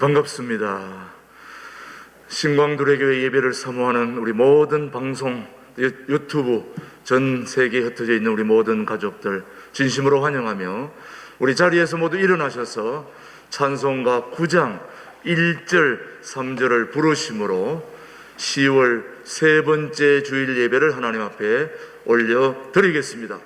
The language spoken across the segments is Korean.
반갑습니다. 신광두레교회 예배를 사모하는 우리 모든 방송, 유튜브 전 세계에 흩어져 있는 우리 모든 가족들 진심으로 환영하며 우리 자리에서 모두 일어나셔서 찬송가 9장 1절 3절을 부르심으로 10월 세 번째 주일 예배를 하나님 앞에 올려드리겠습니다.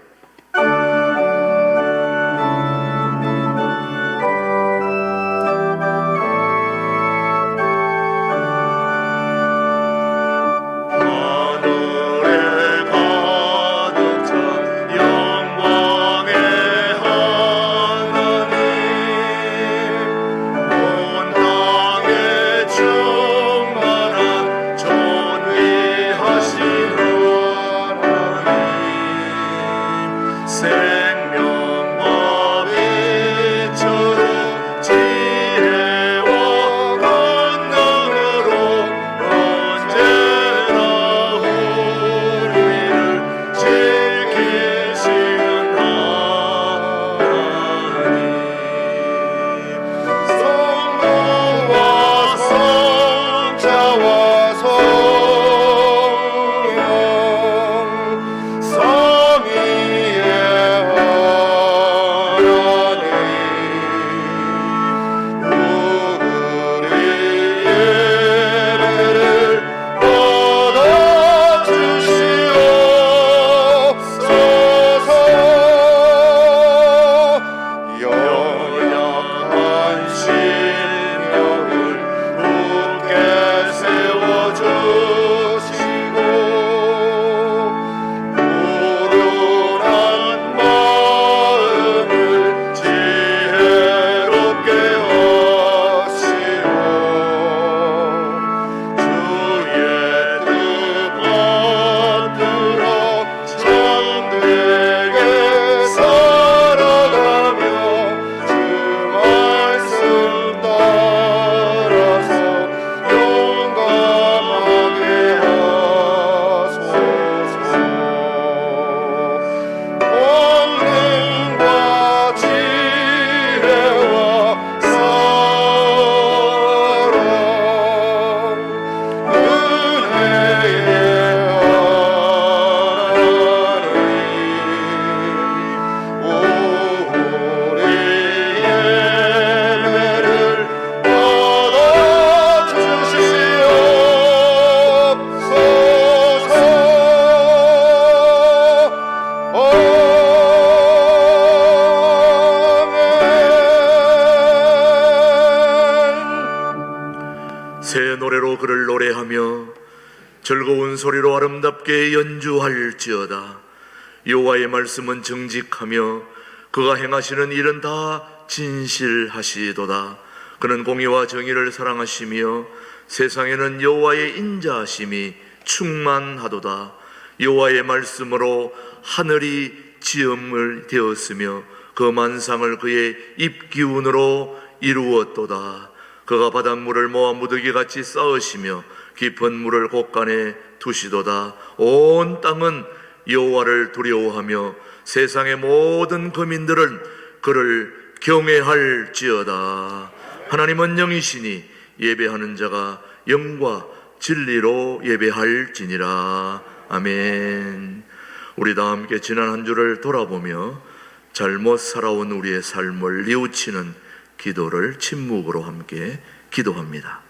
새 노래로 그를 노래하며 즐거운 소리로 아름답게 연주할지어다. 여호와의 말씀은 정직하며 그가 행하시는 일은 다 진실하시도다. 그는 공의와 정의를 사랑하시며 세상에는 여호와의 인자하심이 충만하도다. 여호와의 말씀으로 하늘이 지음을 되었으며 그 만상을 그의 입기운으로 이루었도다. 그가 바닷물을 모아 무더기같이 쌓으시며 깊은 물을 곳간에 두시도다. 온 땅은 여호와를 두려워하며 세상의 모든 거민들은 그를 경외할지어다. 하나님은 영이시니 예배하는 자가 영과 진리로 예배할지니라. 아멘. 우리 다 함께 지난 한 주를 돌아보며 잘못 살아온 우리의 삶을 뉘우치는 기도를 침묵으로 함께 기도합니다.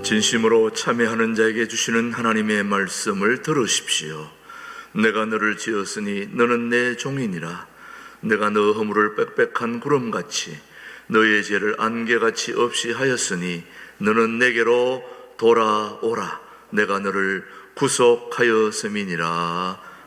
진심으로 참회하는 자에게 주시는 하나님의 말씀을 들으십시오. 내가 너를 지었으니 너는 내 종이니라. 내가 너 허물을 빽빽한 구름같이 너의 죄를 안개같이 없이 하였으니 너는 내게로 돌아오라. 내가 너를 구속하였음이니라.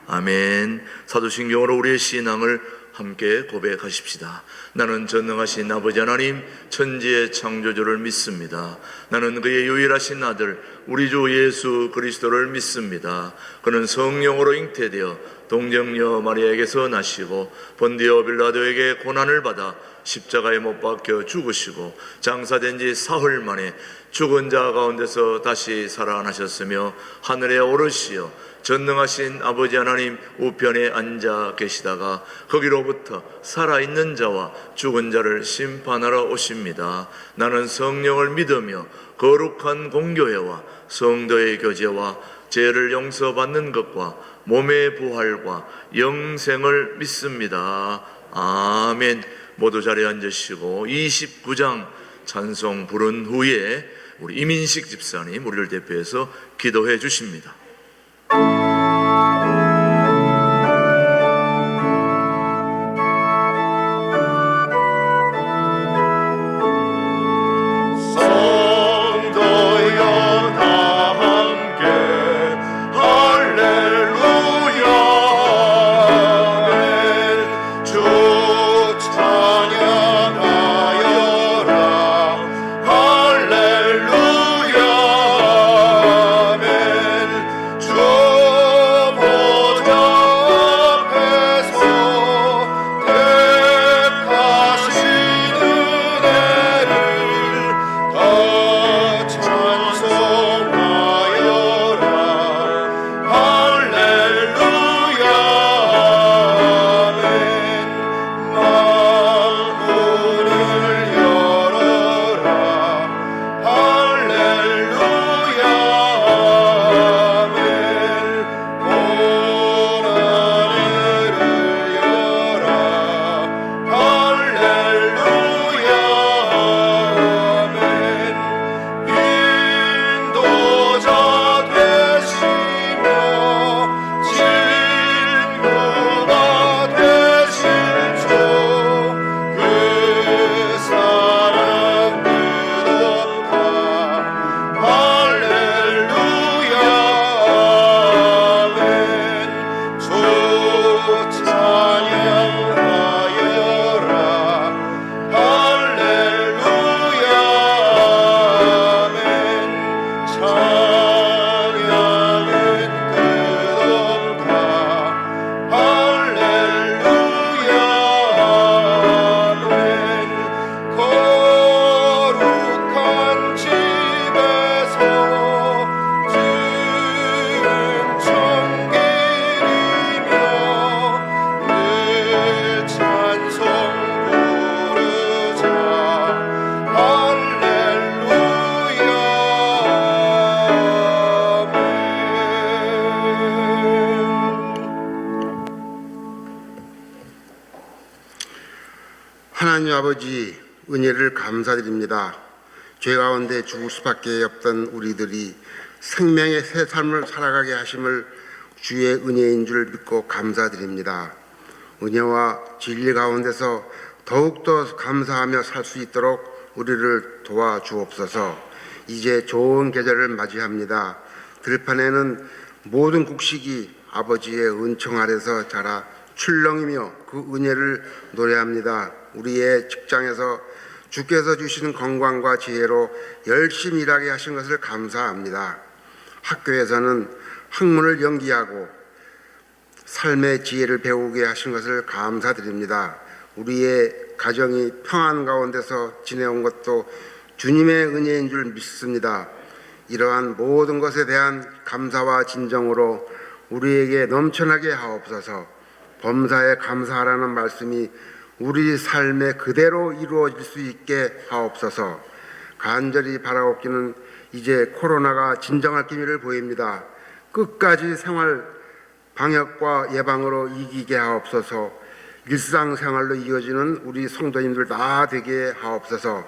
아멘. 사도신경으로 우리의 신앙을 함께 고백하십시다. 나는 전능하신 아버지 하나님 천지의 창조주를 믿습니다. 나는 그의 유일하신 아들 우리 주 예수 그리스도를 믿습니다. 그는 성령으로 잉태되어 동정녀 마리아에게서 나시고 본디오 빌라도에게 고난을 받아 십자가에 못 박혀 죽으시고 장사된 지 사흘 만에 죽은 자 가운데서 다시 살아나셨으며 하늘에 오르시어 전능하신 아버지 하나님 우편에 앉아 계시다가 거기로부터 살아있는 자와 죽은 자를 심판하러 오십니다. 나는 성령을 믿으며 거룩한 공교회와 성도의 교제와 죄를 용서받는 것과 몸의 부활과 영생을 믿습니다. 아멘. 모두 자리에 앉으시고 29장 찬송 부른 후에 우리 이민식 집사님 우리를 대표해서 기도해 주십니다. 하나님 아버지, 은혜를 감사드립니다. 죄 가운데 죽을 수밖에 없던 우리들이 생명의 새 삶을 살아가게 하심을 주의 은혜인 줄 믿고 감사드립니다. 은혜와 진리 가운데서 더욱더 감사하며 살 수 있도록 우리를 도와주옵소서. 이제 좋은 계절을 맞이합니다. 들판에는 모든 곡식이 아버지의 은총 아래서 자라 출렁이며 그 은혜를 노래합니다. 우리의 직장에서 주께서 주시는 건강과 지혜로 열심히 일하게 하신 것을 감사합니다. 학교에서는 학문을 연기하고 삶의 지혜를 배우게 하신 것을 감사드립니다. 우리의 가정이 평안 가운데서 지내온 것도 주님의 은혜인 줄 믿습니다. 이러한 모든 것에 대한 감사와 진정으로 우리에게 넘쳐나게 하옵소서. 범사에 감사하라는 말씀이 우리 삶에 그대로 이루어질 수 있게 하옵소서. 간절히 바라옵기는 이제 코로나가 진정할 기미를 보입니다. 끝까지 생활 방역과 예방으로 이기게 하옵소서. 일상생활로 이어지는 우리 성도님들 다 되게 하옵소서.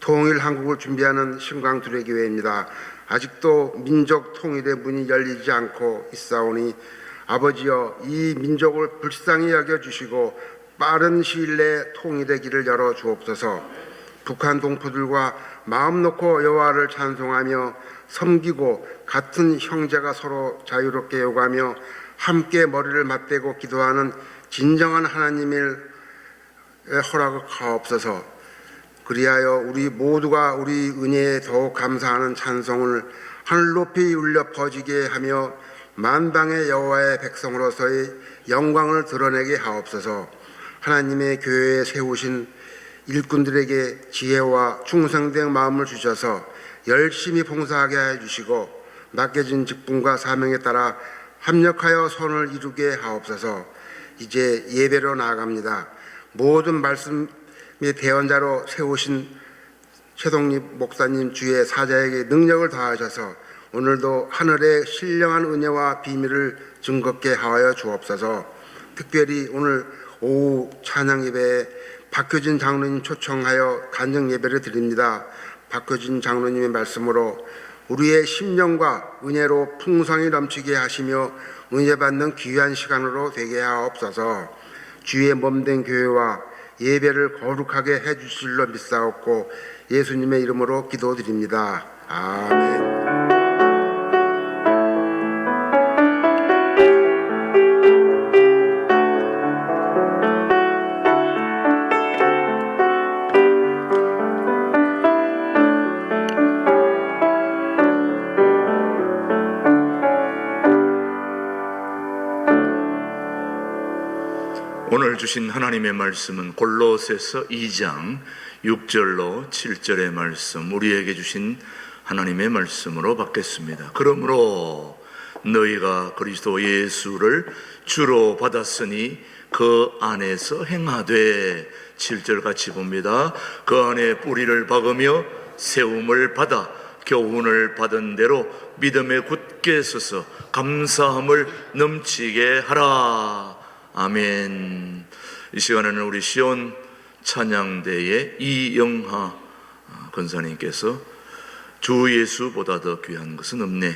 통일 한국을 준비하는 신광두레교회입니다. 아직도 민족 통일의 문이 열리지 않고 있사오니 아버지여 이 민족을 불쌍히 여겨주시고 빠른 시일 내에 통일의 길을 열어 주옵소서. 북한 동포들과 마음 놓고 여호와를 찬송하며 섬기고 같은 형제가 서로 자유롭게 요구하며 함께 머리를 맞대고 기도하는 진정한 하나님의 허락을 하옵소서. 그리하여 우리 모두가 우리 은혜에 더욱 감사하는 찬송을 하늘 높이 울려 퍼지게 하며 만방의 여호와의 백성으로서의 영광을 드러내게 하옵소서. 하나님의 교회에 세우신 일꾼들에게 지혜와 충성된 마음을 주셔서 열심히 봉사하게 해주시고 맡겨진 직분과 사명에 따라 합력하여 선을 이루게 하옵소서. 이제 예배로 나아갑니다. 모든 말씀의 대언자로 세우신 최동립 목사님 주의 사자에게 능력을 다하셔서 오늘도 하늘의 신령한 은혜와 비밀을 증거케 하여 주옵소서. 특별히 오늘 오후 찬양 예배에 박효진 장로님 초청하여 간증 예배를 드립니다. 박효진 장로님의 말씀으로 우리의 심령과 은혜로 풍성히 넘치게 하시며 은혜 받는 귀한 시간으로 되게 하옵소서. 주의 몸된 교회와 예배를 거룩하게 해주실로 믿사옵고 예수님의 이름으로 기도드립니다. 아멘. 오늘 주신 하나님의 말씀은 골로새서 2장 6절로 7절의 말씀, 우리에게 주신 하나님의 말씀으로 받겠습니다. 그러므로 너희가 그리스도 예수를 주로 받았으니 그 안에서 행하되, 7절 같이 봅니다. 그 안에 뿌리를 박으며 세움을 받아 교훈을 받은 대로 믿음에 굳게 서서 감사함을 넘치게 하라. 아멘. 이 시간에는 우리 시온 찬양대의 이영하 권사님께서 주 예수보다 더 귀한 것은 없네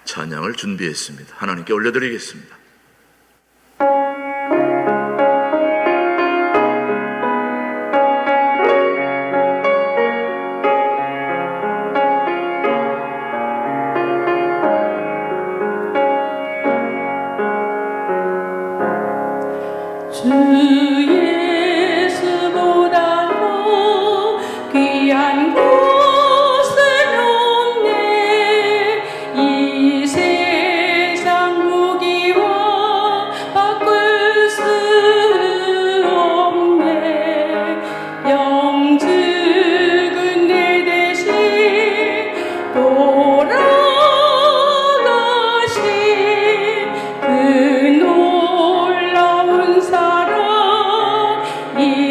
찬양을 준비했습니다. 하나님께 올려드리겠습니다.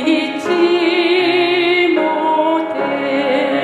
잊지 못해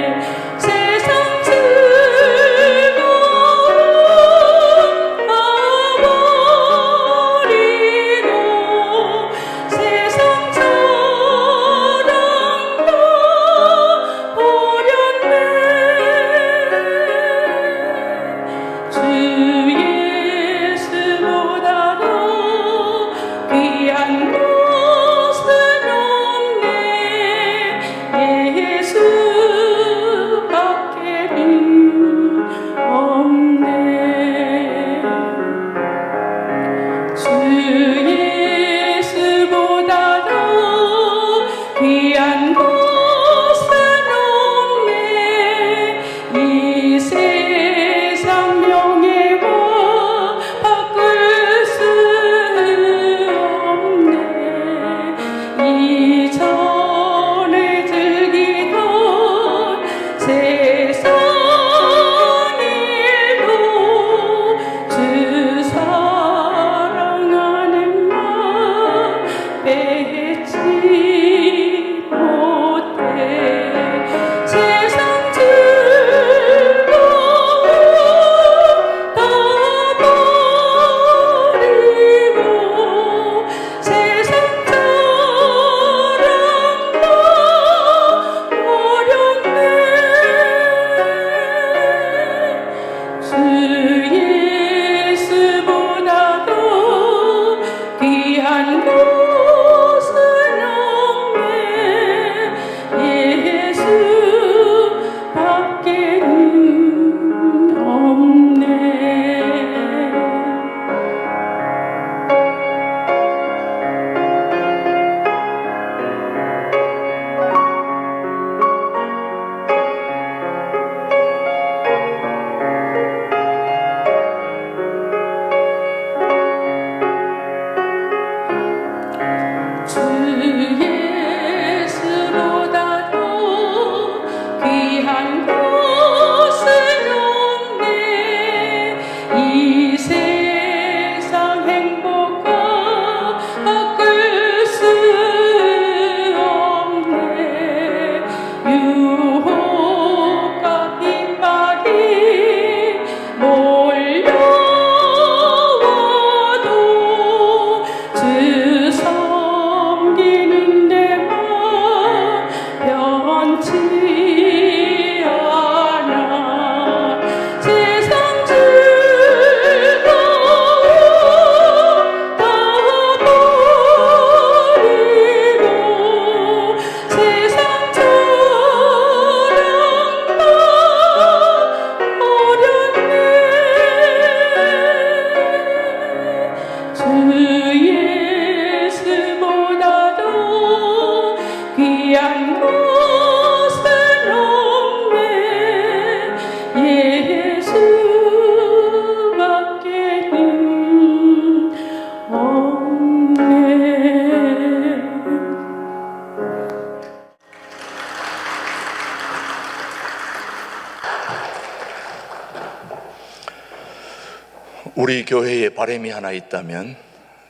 우리 교회에 바람이 하나 있다면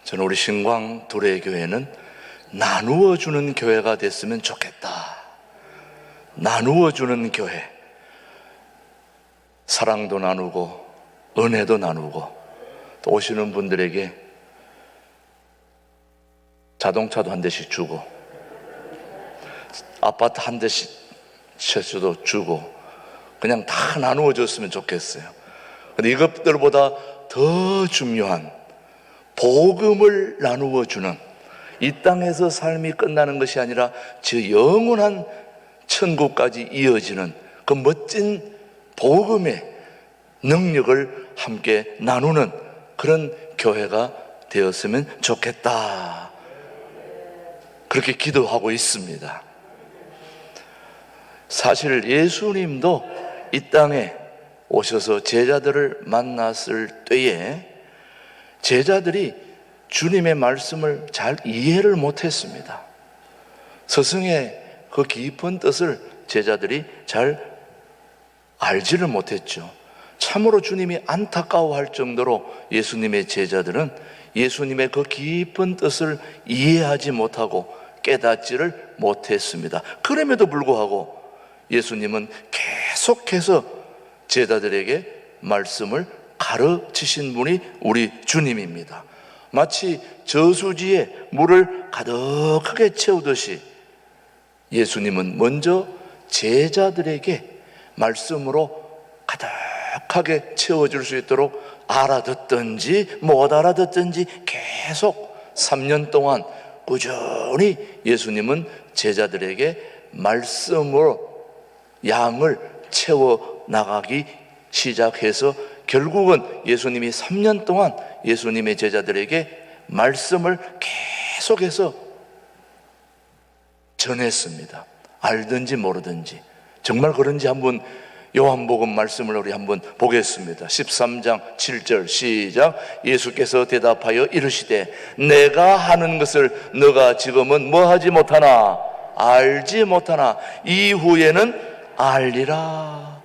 저는 우리 신광 두레교회는 나누어 주는 교회가 됐으면 좋겠다. 나누어 주는 교회. 사랑도 나누고 은혜도 나누고 또 오시는 분들에게 자동차도 한 대씩 주고 아파트 한 대씩 채소도 주고 그냥 다 나누어 줬으면 좋겠어요. 근데 이것들보다 더 중요한 복음을 나누어 주는, 이 땅에서 삶이 끝나는 것이 아니라 저 영원한 천국까지 이어지는 그 멋진 복음의 능력을 함께 나누는 그런 교회가 되었으면 좋겠다. 그렇게 기도하고 있습니다. 사실 예수님도 이 땅에 오셔서 제자들을 만났을 때에 제자들이 주님의 말씀을 잘 이해를 못했습니다. 스승의 그 깊은 뜻을 제자들이 잘 알지를 못했죠. 참으로 주님이 안타까워할 정도로 예수님의 제자들은 예수님의 그 깊은 뜻을 이해하지 못하고 깨닫지를 못했습니다. 그럼에도 불구하고 예수님은 계속해서 제자들에게 말씀을 가르치신 분이 우리 주님입니다. 마치 저수지에 물을 가득하게 채우듯이 예수님은 먼저 제자들에게 말씀으로 가득하게 채워줄 수 있도록 알아듣든지 못 알아듣든지 계속 3년 동안 꾸준히 예수님은 제자들에게 말씀으로 양을 채워 나가기 시작해서 결국은 예수님이 3년 동안 예수님의 제자들에게 말씀을 계속해서 전했습니다. 알든지 모르든지. 정말 그런지 한번 요한복음 말씀을 우리 한번 보겠습니다. 13장 7절 시작. 예수께서 대답하여 이르시되 내가 하는 것을 너가 지금은 뭐하지 못하나 알지 못하나 이후에는 알리라.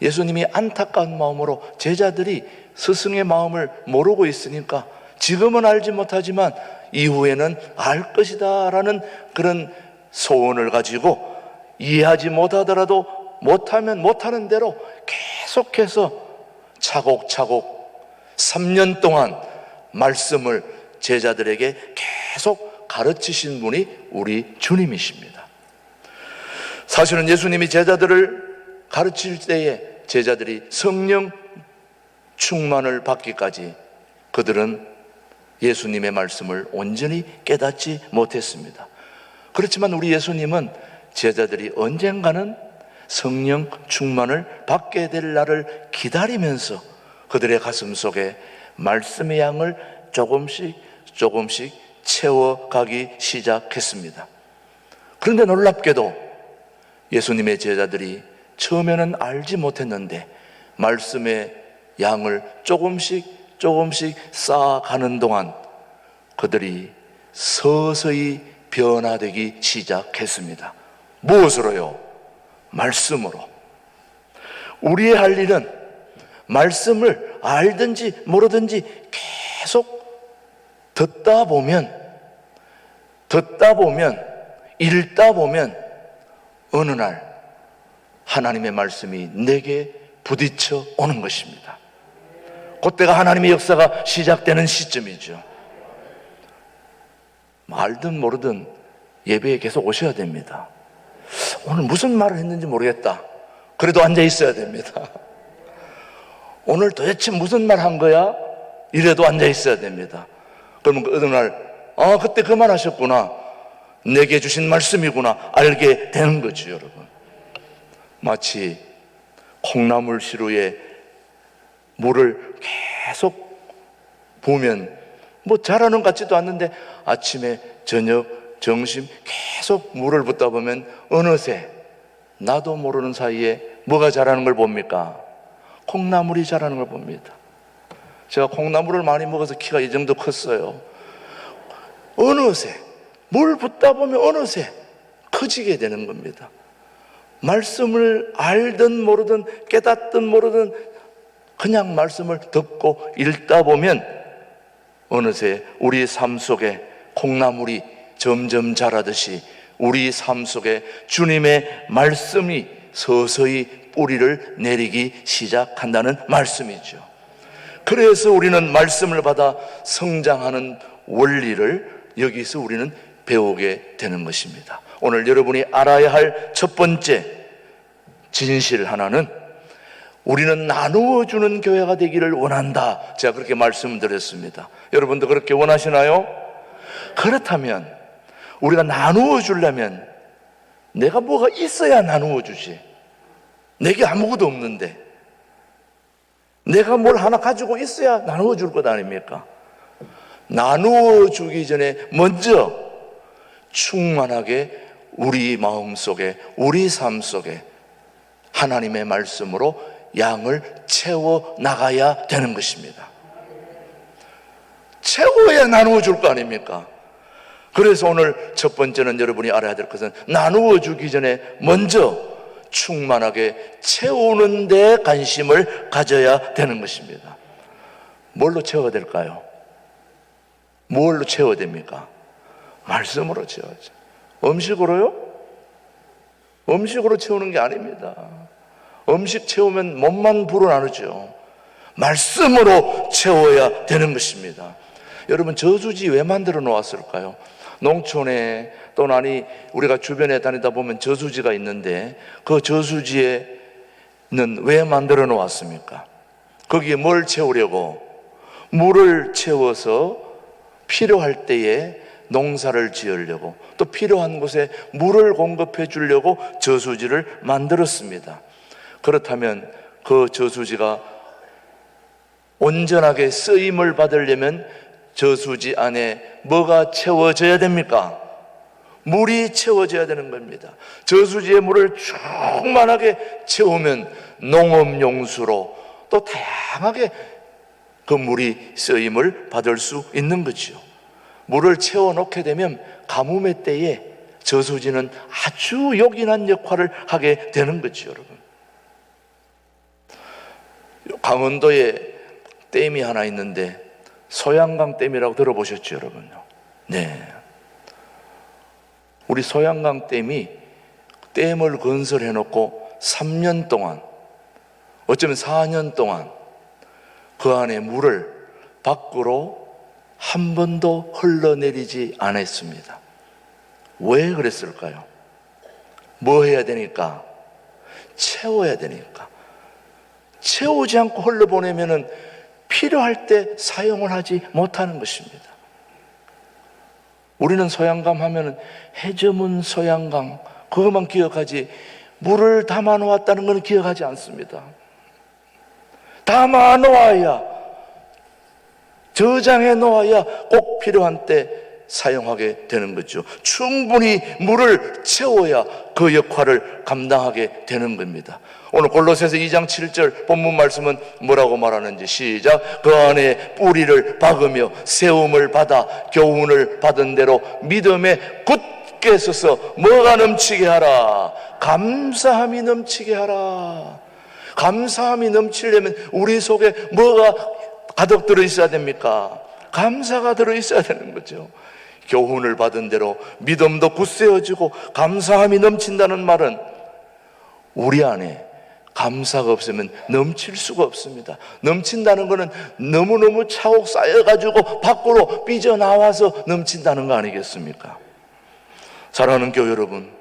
예수님이 안타까운 마음으로 제자들이 스승의 마음을 모르고 있으니까 지금은 알지 못하지만 이후에는 알 것이다 라는 그런 소원을 가지고 이해하지 못하더라도 못하면 못하는 대로 계속해서 차곡차곡 3년 동안 말씀을 제자들에게 계속 가르치신 분이 우리 주님이십니다. 사실은 예수님이 제자들을 가르칠 때에 제자들이 성령 충만을 받기까지 그들은 예수님의 말씀을 온전히 깨닫지 못했습니다. 그렇지만 우리 예수님은 제자들이 언젠가는 성령 충만을 받게 될 날을 기다리면서 그들의 가슴 속에 말씀의 양을 조금씩 채워가기 시작했습니다. 그런데 놀랍게도 예수님의 제자들이 처음에는 알지 못했는데 말씀의 양을 조금씩 쌓아가는 동안 그들이 서서히 변화되기 시작했습니다. 무엇으로요? 말씀으로. 우리의 할 일은 말씀을 알든지 모르든지 계속 듣다 보면 읽다 보면 어느 날 하나님의 말씀이 내게 부딪혀 오는 것입니다. 그때가 하나님의 역사가 시작되는 시점이죠. 알든 모르든 예배에 계속 오셔야 됩니다. 오늘 무슨 말을 했는지 모르겠다. 그래도 앉아 있어야 됩니다. 오늘 도대체 무슨 말 한 거야? 이래도 앉아 있어야 됩니다. 그러면 어느 날 그때 그 말 하셨구나. 내게 주신 말씀이구나. 알게 되는 거죠, 여러분. 마치 콩나물 시루에 물을 계속 부으면 뭐 자라는 것 같지도 않는데 아침에 저녁 점심 계속 물을 붓다 보면 어느새 나도 모르는 사이에 뭐가 자라는 걸 봅니까? 콩나물이 자라는 걸 봅니다. 제가 콩나물을 많이 먹어서 키가 이 정도 컸어요. 어느새 물 붓다 보면 어느새 커지게 되는 겁니다. 말씀을 알든 모르든 깨닫든 모르든 그냥 말씀을 듣고 읽다 보면 어느새 우리 삶 속에 콩나물이 점점 자라듯이 우리 삶 속에 주님의 말씀이 서서히 뿌리를 내리기 시작한다는 말씀이죠. 그래서 우리는 말씀을 받아 성장하는 원리를 여기서 우리는 배우게 되는 것입니다. 오늘 여러분이 알아야 할 첫 번째 진실 하나는 우리는 나누어 주는 교회가 되기를 원한다. 제가 그렇게 말씀드렸습니다. 여러분도 그렇게 원하시나요? 그렇다면 우리가 나누어 주려면 내가 뭐가 있어야 나누어 주지. 내게 아무것도 없는데 내가 뭘 하나 가지고 있어야 나누어 줄 것 아닙니까? 나누어 주기 전에 먼저 충만하게 우리 마음 속에, 우리 삶 속에 하나님의 말씀으로 양을 채워 나가야 되는 것입니다. 채워야 나누어 줄 거 아닙니까? 그래서 오늘 첫 번째는 여러분이 알아야 될 것은 나누어 주기 전에 먼저 충만하게 채우는 데 관심을 가져야 되는 것입니다. 뭘로 채워야 될까요? 뭘로 채워야 됩니까? 말씀으로 채워야죠. 음식으로요? 음식으로 채우는 게 아닙니다. 음식 채우면 몸만 불어나르죠. 말씀으로 채워야 되는 것입니다. 여러분, 저수지 왜 만들어 놓았을까요? 농촌에 또는 아니 우리가 주변에 다니다 보면 저수지가 있는데 그 저수지에는 왜 만들어 놓았습니까? 거기에 뭘 채우려고? 물을 채워서 필요할 때에 농사를 지으려고, 또 필요한 곳에 물을 공급해 주려고 저수지를 만들었습니다. 그렇다면 그 저수지가 온전하게 쓰임을 받으려면 저수지 안에 뭐가 채워져야 됩니까? 물이 채워져야 되는 겁니다. 저수지에 물을 충만하게 채우면 농업용수로 또 다양하게 그 물이 쓰임을 받을 수 있는 거죠. 물을 채워놓게 되면 가뭄의 때에 저수지는 아주 요긴한 역할을 하게 되는 거죠, 여러분. 강원도에 댐이 하나 있는데 소양강 댐이라고 들어보셨죠, 여러분요? 네. 우리 소양강 댐이 댐을 건설해 놓고 3년 동안, 어쩌면 4년 동안 그 안에 물을 밖으로 한 번도 흘러내리지 않았습니다. 왜 그랬을까요? 뭐 해야 되니까? 채워야 되니까. 채우지 않고 흘러보내면은 필요할 때 사용을 하지 못하는 것입니다. 우리는 소양강 하면은 해저문 소양강 그것만 기억하지 물을 담아 놓았다는 것은 기억하지 않습니다. 담아 놓아야, 저장해 놓아야 꼭 필요한 때 사용하게 되는 거죠. 충분히 물을 채워야 그 역할을 감당하게 되는 겁니다. 오늘 골로새서 2장 7절 본문 말씀은 뭐라고 말하는지 시작. 그 안에 뿌리를 박으며 세움을 받아 교훈을 받은 대로 믿음에 굳게 서서 뭐가 넘치게 하라? 감사함이 넘치게 하라. 감사함이 넘치려면 우리 속에 뭐가 가득 들어있어야 됩니까? 감사가 들어있어야 되는 거죠. 교훈을 받은 대로 믿음도 굳세어지고 감사함이 넘친다는 말은 우리 안에 감사가 없으면 넘칠 수가 없습니다. 넘친다는 것은 너무너무 차곡 쌓여가지고 밖으로 삐져나와서 넘친다는 거 아니겠습니까? 사랑하는 교회 여러분,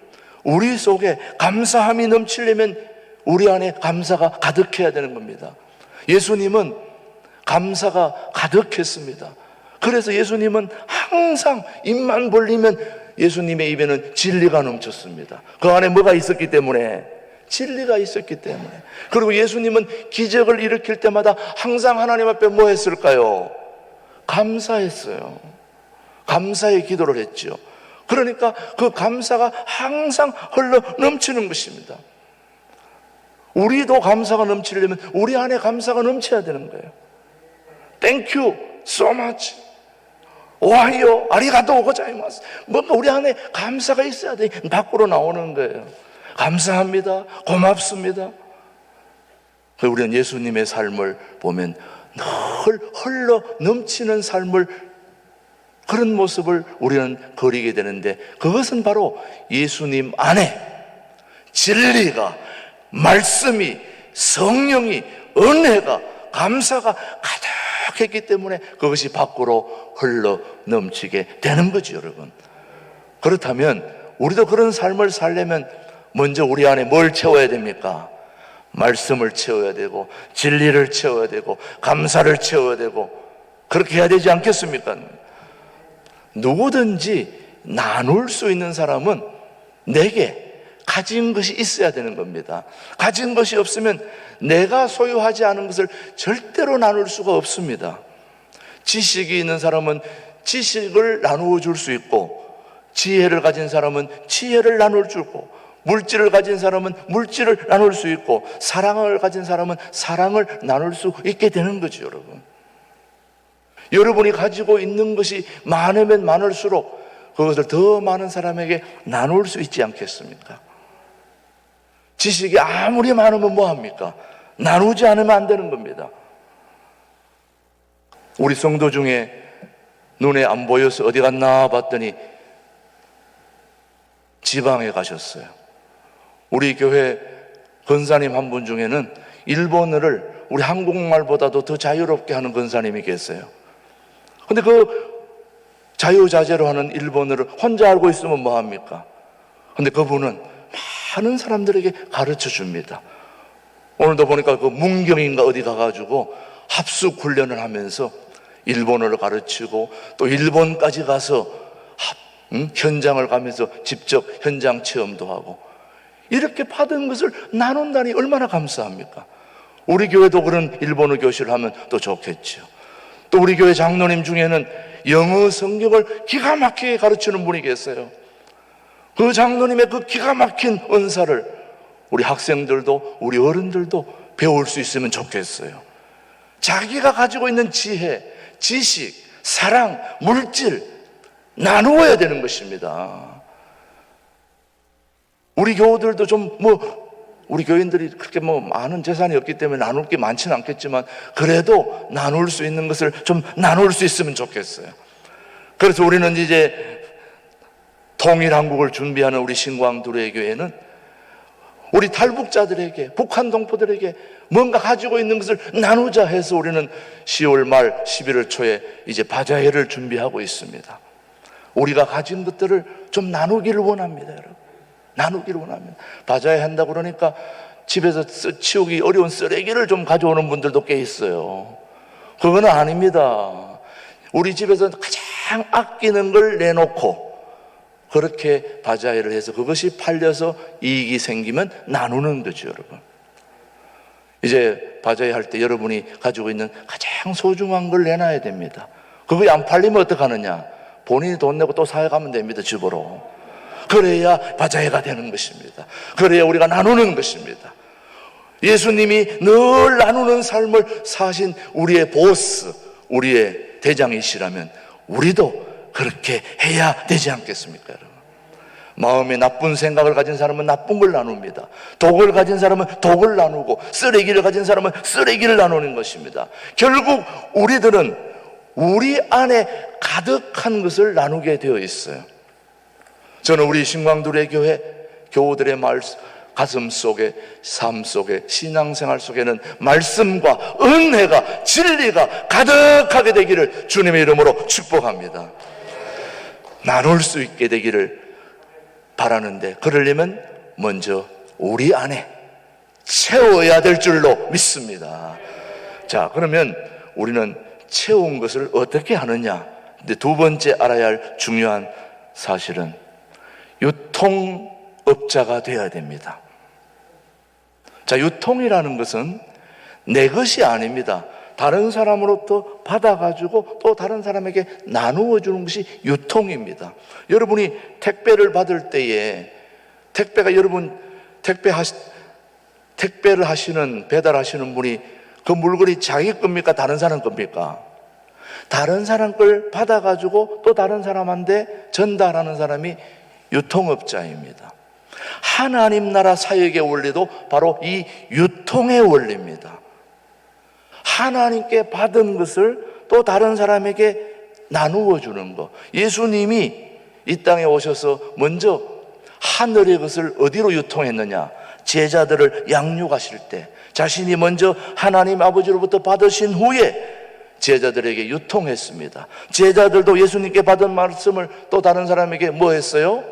우리 속에 감사함이 넘치려면 우리 안에 감사가 가득해야 되는 겁니다. 예수님은 감사가 가득했습니다. 그래서 예수님은 항상 입만 벌리면 예수님의 입에는 진리가 넘쳤습니다. 그 안에 뭐가 있었기 때문에? 진리가 있었기 때문에. 그리고 예수님은 기적을 일으킬 때마다 항상 하나님 앞에 뭐 했을까요? 감사했어요. 감사의 기도를 했죠. 그러니까 그 감사가 항상 흘러 넘치는 것입니다. 우리도 감사가 넘치려면 우리 안에 감사가 넘쳐야 되는 거예요. Thank you so much. 오하이오 아리가또 고자이마스. 뭔가 우리 안에 감사가 있어야 돼. 밖으로 나오는 거예요. 감사합니다. 고맙습니다. 우리는 예수님의 삶을 보면 늘 흘러 넘치는 삶을, 그런 모습을 우리는 그리게 되는데, 그것은 바로 예수님 안에 진리가, 말씀이, 성령이, 은혜가, 감사가 가득했기 때문에 그것이 밖으로 흘러 넘치게 되는 거죠, 여러분. 그렇다면 우리도 그런 삶을 살려면 먼저 우리 안에 뭘 채워야 됩니까? 말씀을 채워야 되고, 진리를 채워야 되고, 감사를 채워야 되고, 그렇게 해야 되지 않겠습니까? 누구든지 나눌 수 있는 사람은 내게 가진 것이 있어야 되는 겁니다. 가진 것이 없으면 내가 소유하지 않은 것을 절대로 나눌 수가 없습니다. 지식이 있는 사람은 지식을 나누어 줄 수 있고, 지혜를 가진 사람은 지혜를 나눌 수 있고, 물질을 가진 사람은 물질을 나눌 수 있고, 사랑을 가진 사람은 사랑을 나눌 수 있게 되는 거죠, 여러분. 여러분이 가지고 있는 것이 많으면 많을수록 그것을 더 많은 사람에게 나눌 수 있지 않겠습니까? 지식이 아무리 많으면 뭐합니까? 나누지 않으면 안 되는 겁니다. 우리 성도 중에 눈에 안 보여서 어디 갔나 봤더니 지방에 가셨어요. 우리 교회 권사님 한 분 중에는 일본어를 우리 한국말보다도 더 자유롭게 하는 권사님이 계세요. 근데 그 자유자재로 하는 일본어를 혼자 알고 있으면 뭐합니까? 근데 그분은 많은 사람들에게 가르쳐 줍니다. 오늘도 보니까 그 문경인가 어디 가가지고 합숙 훈련을 하면서 일본어를 가르치고, 또 일본까지 가서 현장을 가면서 직접 현장 체험도 하고, 이렇게 받은 것을 나눈다니 얼마나 감사합니까? 우리 교회도 그런 일본어 교실을 하면 또 좋겠죠. 또 우리 교회 장로님 중에는 영어 성경을 기가 막히게 가르치는 분이 계세요. 그 장로님의 그 기가 막힌 은사를 우리 학생들도 우리 어른들도 배울 수 있으면 좋겠어요. 자기가 가지고 있는 지혜, 지식, 사랑, 물질 나누어야 되는 것입니다. 우리 교우들도 우리 교인들이 그렇게 많은 재산이 없기 때문에 나눌 게 많지는 않겠지만, 그래도 나눌 수 있는 것을 좀 나눌 수 있으면 좋겠어요. 그래서 우리는 이제 통일한국을 준비하는 우리 신광두레 교회는 우리 탈북자들에게, 북한 동포들에게 뭔가 가지고 있는 것을 나누자 해서 우리는 10월 말 11월 초에 이제 바자회를 준비하고 있습니다. 우리가 가진 것들을 좀 나누기를 원합니다, 여러분. 나누기를 원합니다. 바자회 한다고 그러니까 집에서 치우기 어려운 쓰레기를 좀 가져오는 분들도 꽤 있어요. 그건 아닙니다. 우리 집에서 가장 아끼는 걸 내놓고 그렇게 바자회를 해서 그것이 팔려서 이익이 생기면 나누는 거죠, 여러분. 이제 바자회 할 때 여러분이 가지고 있는 가장 소중한 걸 내놔야 됩니다. 그거 안 팔리면 어떡하느냐? 본인이 돈 내고 또 사가면 됩니다, 집으로. 그래야 바자회가 되는 것입니다. 그래야 우리가 나누는 것입니다. 예수님이 늘 나누는 삶을 사신 우리의 보스, 우리의 대장이시라면 우리도 그렇게 해야 되지 않겠습니까, 여러분? 마음에 나쁜 생각을 가진 사람은 나쁜 걸 나눕니다. 독을 가진 사람은 독을 나누고, 쓰레기를 가진 사람은 쓰레기를 나누는 것입니다. 결국 우리들은 우리 안에 가득한 것을 나누게 되어 있어요. 저는 우리 신광두레 교회 교우들의 가슴 속에, 삶 속에, 신앙생활 속에는 말씀과 은혜가, 진리가 가득하게 되기를 주님의 이름으로 축복합니다. 나눌 수 있게 되기를 바라는데, 그러려면 먼저 우리 안에 채워야 될 줄로 믿습니다. 자, 그러면 우리는 채운 것을 어떻게 하느냐? 근데 두 번째 알아야 할 중요한 사실은 유통업자가 되어야 됩니다. 자, 유통이라는 것은 내 것이 아닙니다. 다른 사람으로부터 받아가지고 또 다른 사람에게 나누어 주는 것이 유통입니다. 여러분이 택배를 받을 때에 택배가 여러분 택배를 하시는, 배달하시는 분이 그 물건이 자기 겁니까? 다른 사람 겁니까? 다른 사람 걸 받아가지고 또 다른 사람한테 전달하는 사람이 유통업자입니다. 하나님 나라 사역의 원리도 바로 이 유통의 원리입니다. 하나님께 받은 것을 또 다른 사람에게 나누어 주는 것. 예수님이 이 땅에 오셔서 먼저 하늘의 것을 어디로 유통했느냐? 제자들을 양육하실 때 자신이 먼저 하나님 아버지로부터 받으신 후에 제자들에게 유통했습니다. 제자들도 예수님께 받은 말씀을 또 다른 사람에게 뭐 했어요?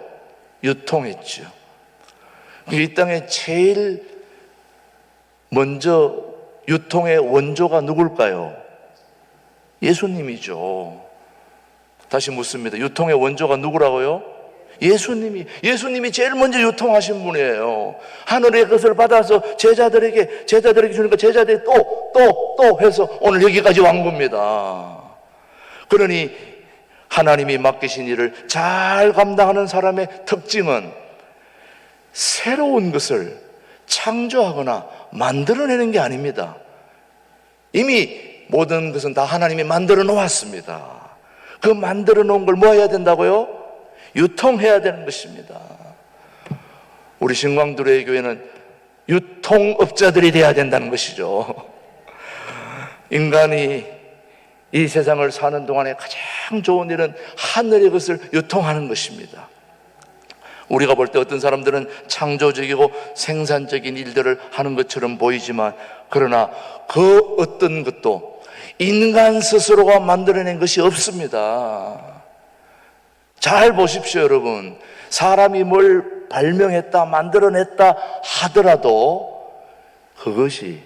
유통했죠. 이 땅에 제일 먼저 유통의 원조가 누굴까요? 예수님이죠. 다시 묻습니다. 유통의 원조가 누구라고요? 예수님이 제일 먼저 유통하신 분이에요. 하늘의 것을 받아서 제자들에게 주니까 제자들이 또 해서 오늘 여기까지 온 겁니다. 그러니 하나님이 맡기신 일을 잘 감당하는 사람의 특징은 새로운 것을 창조하거나 만들어내는 게 아닙니다. 이미 모든 것은 다 하나님이 만들어 놓았습니다. 그 만들어 놓은 걸 뭐 해야 된다고요? 유통해야 되는 것입니다. 우리 신광두레 교회는 유통업자들이 돼야 된다는 것이죠. 인간이 이 세상을 사는 동안에 가장 좋은 일은 하늘의 것을 유통하는 것입니다. 우리가 볼 때 어떤 사람들은 창조적이고 생산적인 일들을 하는 것처럼 보이지만, 그러나 그 어떤 것도 인간 스스로가 만들어낸 것이 없습니다. 잘 보십시오, 여러분. 사람이 뭘 발명했다, 만들어냈다 하더라도 그것이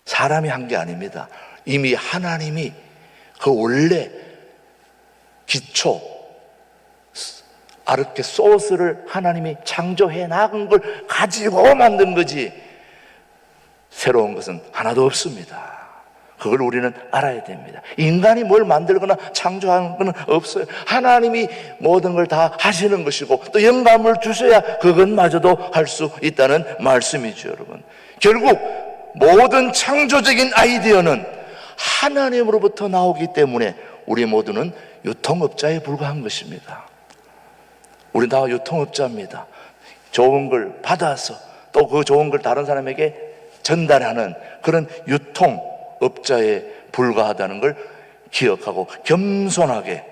사람이 한 게 아닙니다. 이미 하나님이 그 원래 기초, 아르케 소스를 하나님이 창조해 나간 걸 가지고 만든 거지, 새로운 것은 하나도 없습니다. 그걸 우리는 알아야 됩니다. 인간이 뭘 만들거나 창조하는 건 없어요. 하나님이 모든 걸 다 하시는 것이고 또 영감을 주셔야 그것마저도 할 수 있다는 말씀이죠, 여러분. 결국 모든 창조적인 아이디어는 하나님으로부터 나오기 때문에 우리 모두는 유통업자에 불과한 것입니다. 우리 다 유통업자입니다. 좋은 걸 받아서 또 그 좋은 걸 다른 사람에게 전달하는 그런 유통업자에 불과하다는 걸 기억하고 겸손하게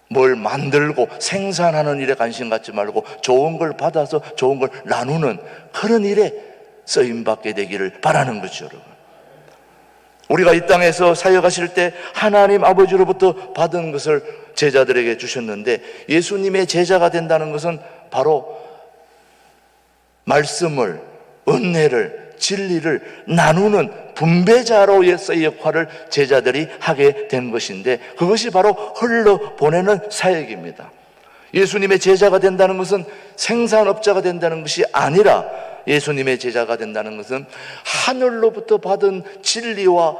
뭘 만들고 생산하는 일에 관심 갖지 말고 좋은 걸 받아서 좋은 걸 나누는 그런 일에 쓰임받게 되기를 바라는 거죠, 여러분. 우리가 이 땅에서 사역하실 때 하나님 아버지로부터 받은 것을 제자들에게 주셨는데, 예수님의 제자가 된다는 것은 바로 말씀을, 은혜를, 진리를 나누는 분배자로서의 역할을 제자들이 하게 된 것인데, 그것이 바로 흘러보내는 사역입니다. 예수님의 제자가 된다는 것은 생산업자가 된다는 것이 아니라, 예수님의 제자가 된다는 것은 하늘로부터 받은 진리와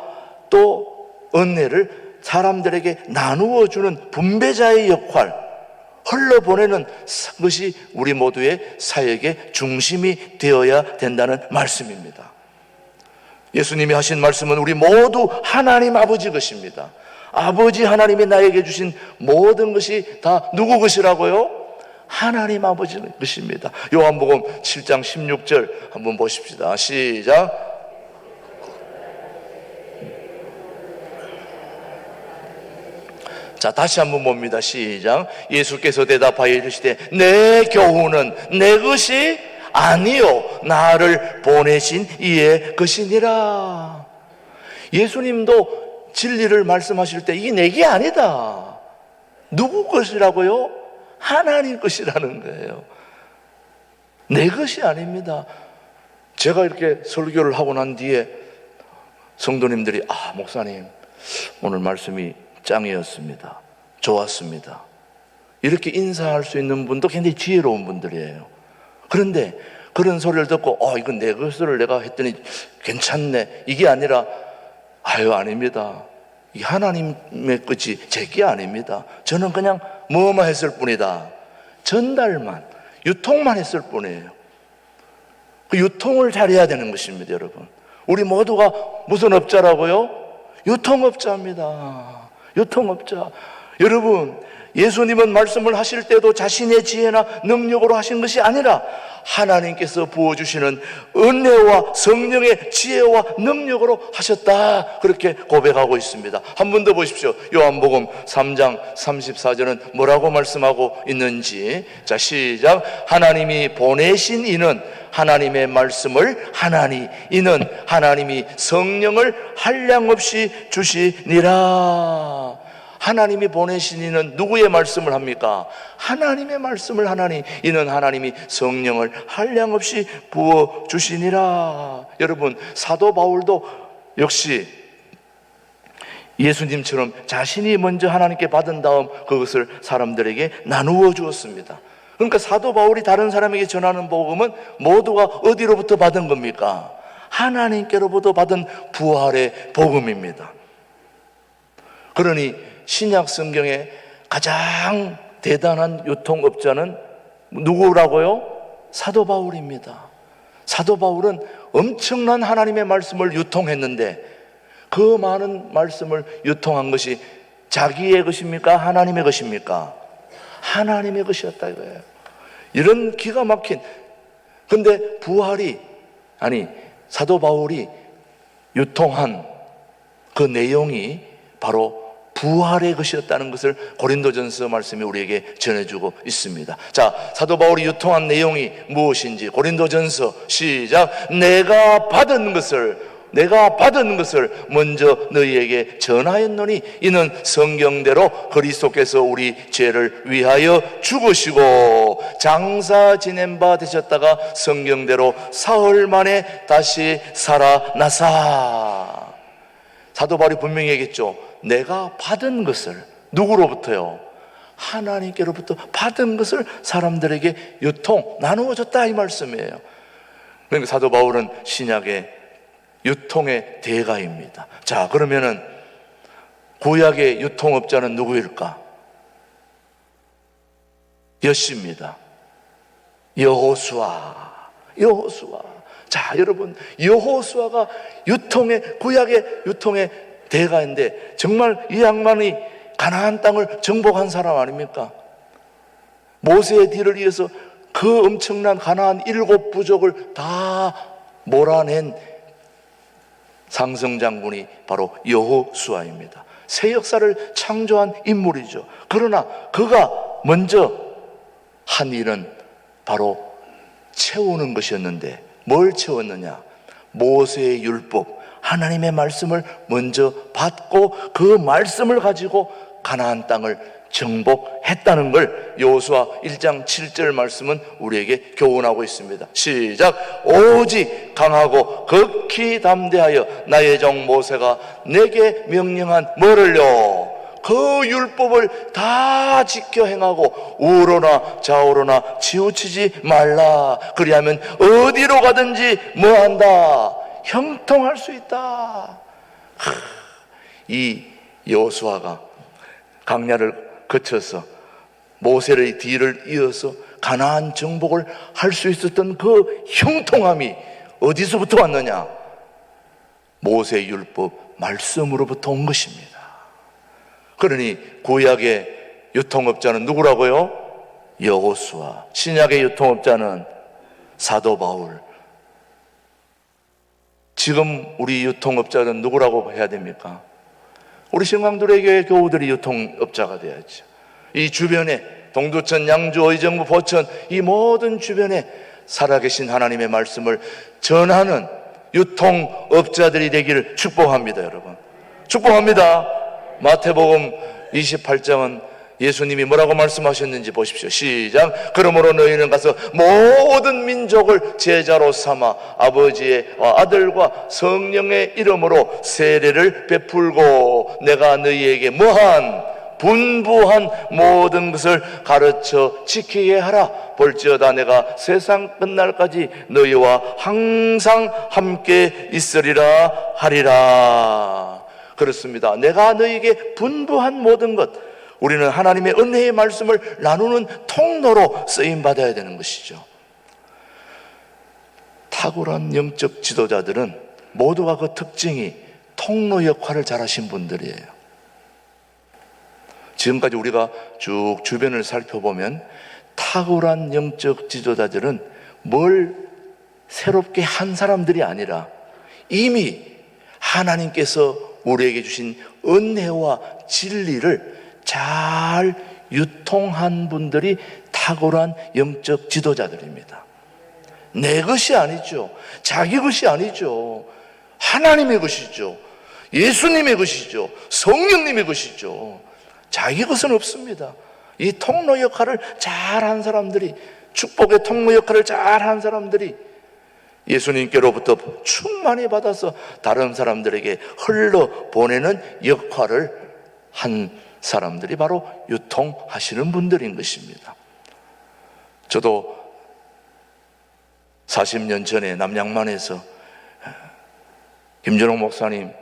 또 은혜를 사람들에게 나누어 주는 분배자의 역할, 흘러보내는 것이 우리 모두의 사역의 중심이 되어야 된다는 말씀입니다. 예수님이 하신 말씀은 우리 모두 하나님 아버지 것입니다. 아버지 하나님이 나에게 주신 모든 것이 다 누구 것이라고요? 하나님 아버지 것입니다. 요한복음 7장 16절 한번 보십시다. 시작. 자, 다시 한번 봅니다. 시작. 예수께서 대답하여 이르시되 내 교훈은 내 것이 아니요 나를 보내신 이의 것이니라. 예수님도 진리를 말씀하실 때 이게 내게 아니다. 누구 것이라고요? 하나님 것이라는 거예요. 내 것이 아닙니다. 제가 이렇게 설교를 하고 난 뒤에 성도님들이 목사님 오늘 말씀이 짱이었습니다. 좋았습니다. 이렇게 인사할 수 있는 분도 굉장히 지혜로운 분들이에요. 그런데 그런 소리를 듣고 이건 내 것을 내가 했더니 괜찮네, 이게 아니라 아닙니다. 이 하나님의 것이 제 게 아닙니다. 저는 그냥 뭐만 했을 뿐이다. 전달만, 유통만 했을 뿐이에요. 그 유통을 잘해야 되는 것입니다, 여러분. 우리 모두가 무슨 업자라고요? 유통업자입니다. 유통업자. 여러분, 예수님은 말씀을 하실 때도 자신의 지혜나 능력으로 하신 것이 아니라 하나님께서 부어주시는 은혜와 성령의 지혜와 능력으로 하셨다, 그렇게 고백하고 있습니다. 한 번 더 보십시오. 요한복음 3장 34절은 뭐라고 말씀하고 있는지. 자, 시작. 하나님이 보내신 이는 하나님의 말씀을 하나니, 이는 하나님이 성령을 한량없이 주시니라. 하나님이 보내신 이는 누구의 말씀을 합니까? 하나님의 말씀을 하나니, 이는 하나님이 성령을 한량없이 부어주시니라. 여러분, 사도 바울도 역시 예수님처럼 자신이 먼저 하나님께 받은 다음 그것을 사람들에게 나누어 주었습니다. 그러니까 사도 바울이 다른 사람에게 전하는 복음은 모두가 어디로부터 받은 겁니까? 하나님께로부터 받은 부활의 복음입니다. 그러니 신약 성경의 가장 대단한 유통업자는 누구라고요? 사도 바울입니다. 사도 바울은 엄청난 하나님의 말씀을 유통했는데 그 많은 말씀을 유통한 것이 자기의 것입니까? 하나님의 것입니까? 하나님의 것이었다 이거예요. 이런 기가 막힌, 근데 부활이, 아니 사도 바울이 유통한 그 내용이 바로 부활의 것이었다는 것을 고린도전서 말씀이 우리에게 전해주고 있습니다. 자, 사도 바울이 유통한 내용이 무엇인지 고린도전서 시작. 내가 받은 것을 먼저 너희에게 전하였노니 이는 성경대로 그리스도께서 우리 죄를 위하여 죽으시고 장사 지낸 바 되셨다가 성경대로 사흘 만에 다시 살아나사. 사도 바울이 분명히 얘기했죠. 내가 받은 것을, 누구로부터요? 하나님께로부터 받은 것을 사람들에게 나누어 줬다 이 말씀이에요. 그러니까 사도 바울은 신약의 유통의 대가입니다. 자, 그러면은 구약의 유통업자는 누구일까? 여씨입니다. 여호수아. 자, 여러분, 여호수아가 구약의 유통의 대가인데 정말 이 양반이 가나안 땅을 정복한 사람 아닙니까? 모세의 뒤를 이어서 그 엄청난 가나안 7부족을 다 몰아낸 상성장군이 바로 여호수아입니다. 새 역사를 창조한 인물이죠. 그러나 그가 먼저 한 일은 바로 채우는 것이었는데 뭘 채웠느냐? 모세의 율법, 하나님의 말씀을 먼저 받고 그 말씀을 가지고 가나안 땅을 정복했다는 걸 여호수아 1장 7절 말씀은 우리에게 교훈하고 있습니다. 시작. 오직 강하고 극히 담대하여 나의 종 모세가 내게 명령한 뭐를요? 그 율법을 다 지켜 행하고 우로나 좌우로나 치우치지 말라. 그리하면 어디로 가든지 뭐한다? 형통할 수 있다. 이 여호수아가 광야를 거쳐서 모세의 뒤를 이어서 가나안 정복을 할 수 있었던 그 형통함이 어디서부터 왔느냐? 모세 율법 말씀으로부터 온 것입니다. 그러니 구약의 유통업자는 누구라고요? 여호수아. 신약의 유통업자는 사도 바울. 지금 우리 유통업자는 누구라고 해야 됩니까? 우리 신광두레 교회 교우들이 유통업자가 돼야죠. 이 주변에 동두천, 양주, 의정부, 포천 이 모든 주변에 살아계신 하나님의 말씀을 전하는 유통업자들이 되기를 축복합니다. 여러분, 축복합니다. 마태복음 28장은 예수님이 뭐라고 말씀하셨는지 보십시오. 시작. 그러므로 너희는 가서 모든 민족을 제자로 삼아 아버지의 아들과 성령의 이름으로 세례를 베풀고 내가 너희에게 분부한 모든 것을 가르쳐 지키게 하라. 볼지어다 내가 세상 끝날까지 너희와 항상 함께 있으리라 하리라. 그렇습니다. 내가 너희에게 분부한 모든 것, 우리는 하나님의 은혜의 말씀을 나누는 통로로 쓰임받아야 되는 것이죠. 탁월한 영적 지도자들은 모두가 그 특징이 통로 역할을 잘하신 분들이에요. 지금까지 우리가 쭉 주변을 살펴보면 탁월한 영적 지도자들은 뭘 새롭게 한 사람들이 아니라 이미 하나님께서 우리에게 주신 은혜와 진리를 잘 유통한 분들이 탁월한 영적 지도자들입니다. 내 것이 아니죠. 자기 것이 아니죠. 하나님의 것이죠. 예수님의 것이죠. 성령님의 것이죠. 자기 것은 없습니다. 이 통로 역할을 잘한 사람들이, 축복의 통로 역할을 잘한 사람들이 예수님께로부터 충만히 받아서 다른 사람들에게 흘러보내는 역할을 한 사람들이 바로 유통하시는 분들인 것입니다. 저도 40년 전에 남양만에서 김준홍 목사님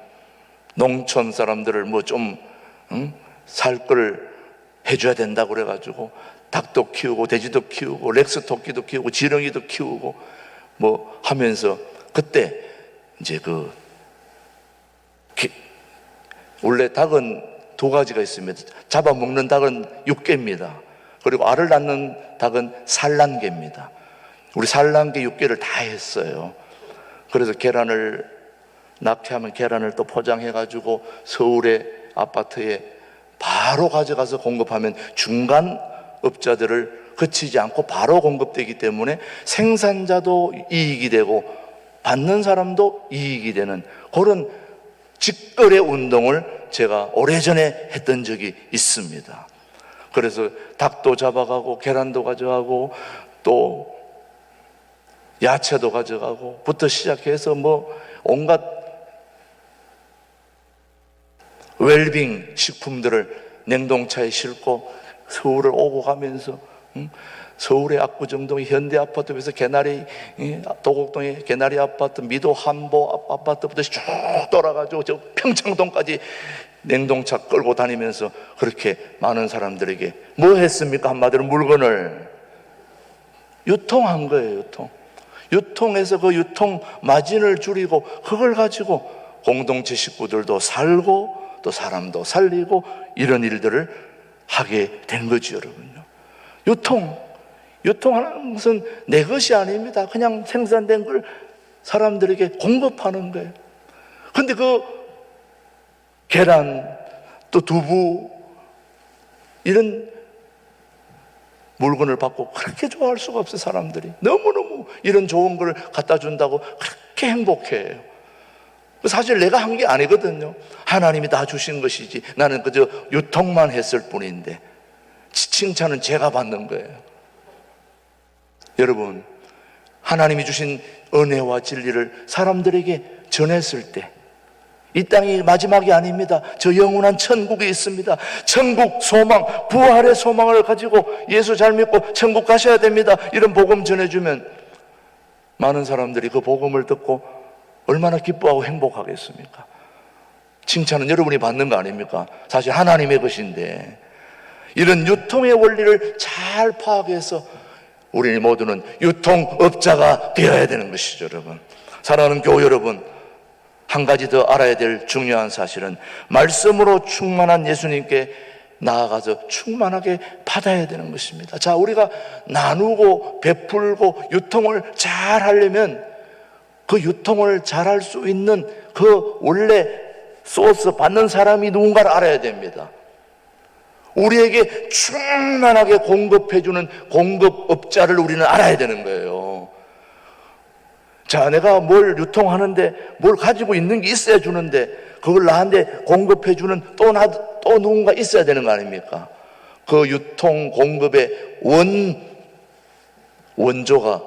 농촌 사람들을 뭐 좀 살 걸 해줘야 된다고 그래가지고 닭도 키우고 돼지도 키우고 렉스 토끼도 키우고 지렁이도 키우고 뭐 하면서 그때 이제 원래 닭은 두 가지가 있습니다. 잡아먹는 닭은 육개입니다. 그리고 알을 낳는 닭은 산란개입니다. 우리 산란개 육개를 다 했어요. 그래서 계란을 낳게 하면 계란을 또 포장해가지고 서울의 아파트에 바로 가져가서 공급하면 중간 업자들을 거치지 않고 바로 공급되기 때문에 생산자도 이익이 되고 받는 사람도 이익이 되는 그런 직거래 운동을 제가 오래전에 했던 적이 있습니다. 그래서 닭도 잡아가고 계란도 가져가고 또 야채도 가져가고 부터 시작해서 뭐 온갖 웰빙 식품들을 냉동차에 싣고 서울을 오고 가면서 서울의 압구정동 현대아파트에서 개나리 도곡동의 개나리 아파트 미도 한보 아파트부터 쭉 돌아가지고 저 평창동까지 냉동차 끌고 다니면서 그렇게 많은 사람들에게 뭐 했습니까? 한마디로 물건을 유통한 거예요. 유통해서 그 유통 마진을 줄이고 그걸 가지고 공동체 식구들도 살고 또 사람도 살리고 이런 일들을 하게 된 거죠, 여러분요. 유통하는 것은 내 것이 아닙니다. 그냥 생산된 걸 사람들에게 공급하는 거예요. 근데 그 계란 또 두부 이런 물건을 받고 그렇게 좋아할 수가 없어요. 사람들이 너무너무 이런 좋은 걸 갖다 준다고 그렇게 행복해해요. 사실 내가 한 게 아니거든요. 하나님이 다 주신 것이지 나는 그저 유통만 했을 뿐인데 칭찬은 제가 받는 거예요. 여러분, 하나님이 주신 은혜와 진리를 사람들에게 전했을 때 이 땅이 마지막이 아닙니다. 저 영원한 천국이 있습니다. 천국 소망, 부활의 소망을 가지고 예수 잘 믿고 천국 가셔야 됩니다. 이런 복음 전해주면 많은 사람들이 그 복음을 듣고 얼마나 기뻐하고 행복하겠습니까? 칭찬은 여러분이 받는 거 아닙니까? 사실 하나님의 것인데 이런 유통의 원리를 잘 파악해서 우리 모두는 유통업자가 되어야 되는 것이죠. 여러분, 사랑하는 교우 여러분, 한 가지 더 알아야 될 중요한 사실은 말씀으로 충만한 예수님께 나아가서 충만하게 받아야 되는 것입니다. 자, 우리가 나누고 베풀고 유통을 잘 하려면 그 유통을 잘 할 수 있는 그 원래 소스 받는 사람이 누군가를 알아야 됩니다. 우리에게 충만하게 공급해주는 공급업자를 우리는 알아야 되는 거예요. 자, 내가 뭘 유통하는데 뭘 가지고 있는 게 있어야 주는데 그걸 나한테 공급해주는 또 누군가 있어야 되는 거 아닙니까? 그 유통 공급의 원조가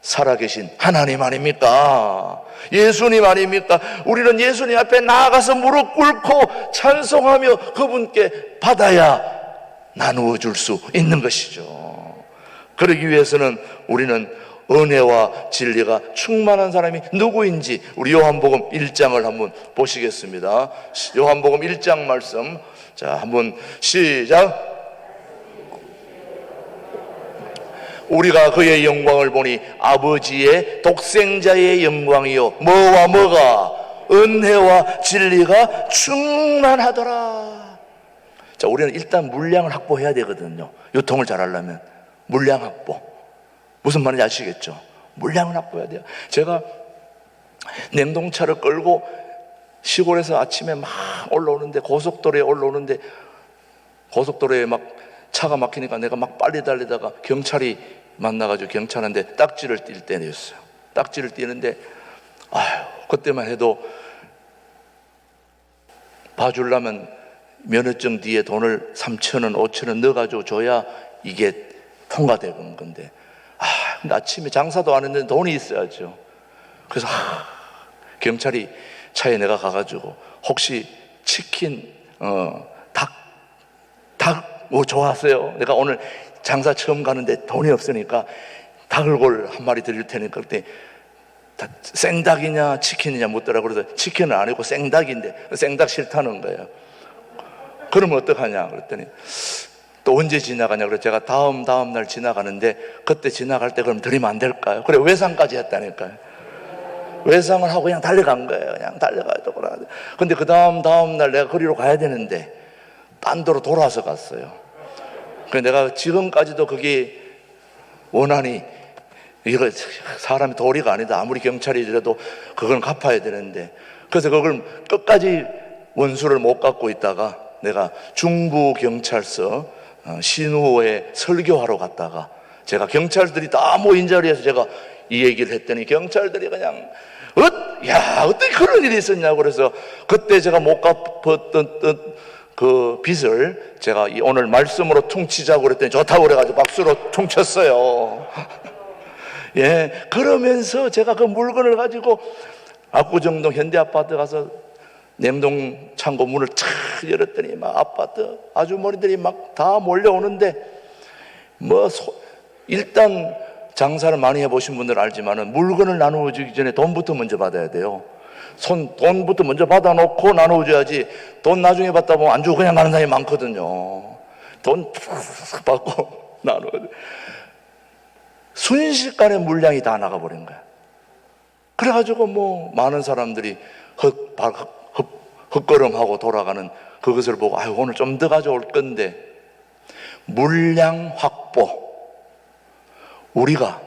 살아계신 하나님 아닙니까? 예수님 아닙니까? 우리는 예수님 앞에 나아가서 무릎 꿇고 찬송하며 그분께 받아야 나누어 줄 수 있는 것이죠. 그러기 위해서는 우리는 은혜와 진리가 충만한 사람이 누구인지 우리 요한복음 1장을 한번 보시겠습니다. 요한복음 1장 말씀, 자, 한번 시작. 우리가 그의 영광을 보니 아버지의 독생자의 영광이요 뭐와 뭐가 은혜와 진리가 충만하더라. 자, 자, 우리는 일단 물량을 확보해야 되거든요. 유통을 잘하려면 물량 확보. 무슨 말인지 아시겠죠? 물량을 확보해야 돼요. 제가 냉동차를 끌고 시골에서 아침에 막 올라오는데, 고속도로에 올라오는데, 고속도로에 막 차가 막히니까 내가 막 빨리 달리다가 경찰이 만나가지고 경찰한테 딱지를 띌 때였어요. 딱지를 띄는데, 그때만 해도 봐주려면 면허증 뒤에 돈을 3,000원, 5,000원 넣어가지고 줘야 이게 통과되는 건데, 근데 아침에 장사도 안 했는데 돈이 있어야죠. 그래서 경찰이 차에 내가 가가지고 혹시 치킨, 닭 뭐 좋아하세요? 내가 오늘 장사 처음 가는데 돈이 없으니까 닭을골 한 마리 드릴 테니까 그때 생닭이냐 치킨이냐 묻더라. 그래서 치킨은 아니고 생닭인데 생닭 싫다는 거예요. 그러면 어떡하냐 그랬더니 또 언제 지나가냐. 그래서 제가 다음 날 지나가는데 그때 지나갈 때 그럼 드리면 안 될까요? 그래, 외상까지 했다니까요. 외상을 하고 그냥 달려간 거예요. 그냥 달려가야 그래. 근데 그 다음 날 내가 거리로 가야 되는데 딴 도로 돌아서 갔어요. 그래서 내가 지금까지도 그게 원한이, 이거 사람이 도리가 아니다. 아무리 경찰이더라도 그건 갚아야 되는데, 그래서 그걸 끝까지 원수를 못 갚고 있다가 내가 중부경찰서 신우호에 설교하러 갔다가 제가 경찰들이 다 모인 자리에서 제가 이 얘기를 했더니 경찰들이 그냥 어떻게 그런 일이 있었냐고. 그래서 그때 제가 못 갚았던 그 빚을 제가 오늘 말씀으로 퉁치자고 그랬더니 좋다고 그래가지고 박수로 퉁쳤어요. 예, 그러면서 제가 그 물건을 가지고 압구정동 현대아파트 가서 냉동 창고 문을 탁 열었더니 막 아파트 아주머니들이 막 다 몰려오는데, 일단 장사를 많이 해보신 분들은 알지만은 물건을 나누어 주기 전에 돈부터 먼저 받아야 돼요. 돈부터 먼저 받아놓고 나눠줘야지. 돈 나중에 받다 보면 안 주고 그냥 가는 사람이 많거든요. 돈 받고 나눠. 순식간에 물량이 다 나가버린 거야. 그래가지고 많은 사람들이 헛걸음하고 돌아가는 그것을 보고 오늘 좀 더 가져올 건데, 물량 확보. 우리가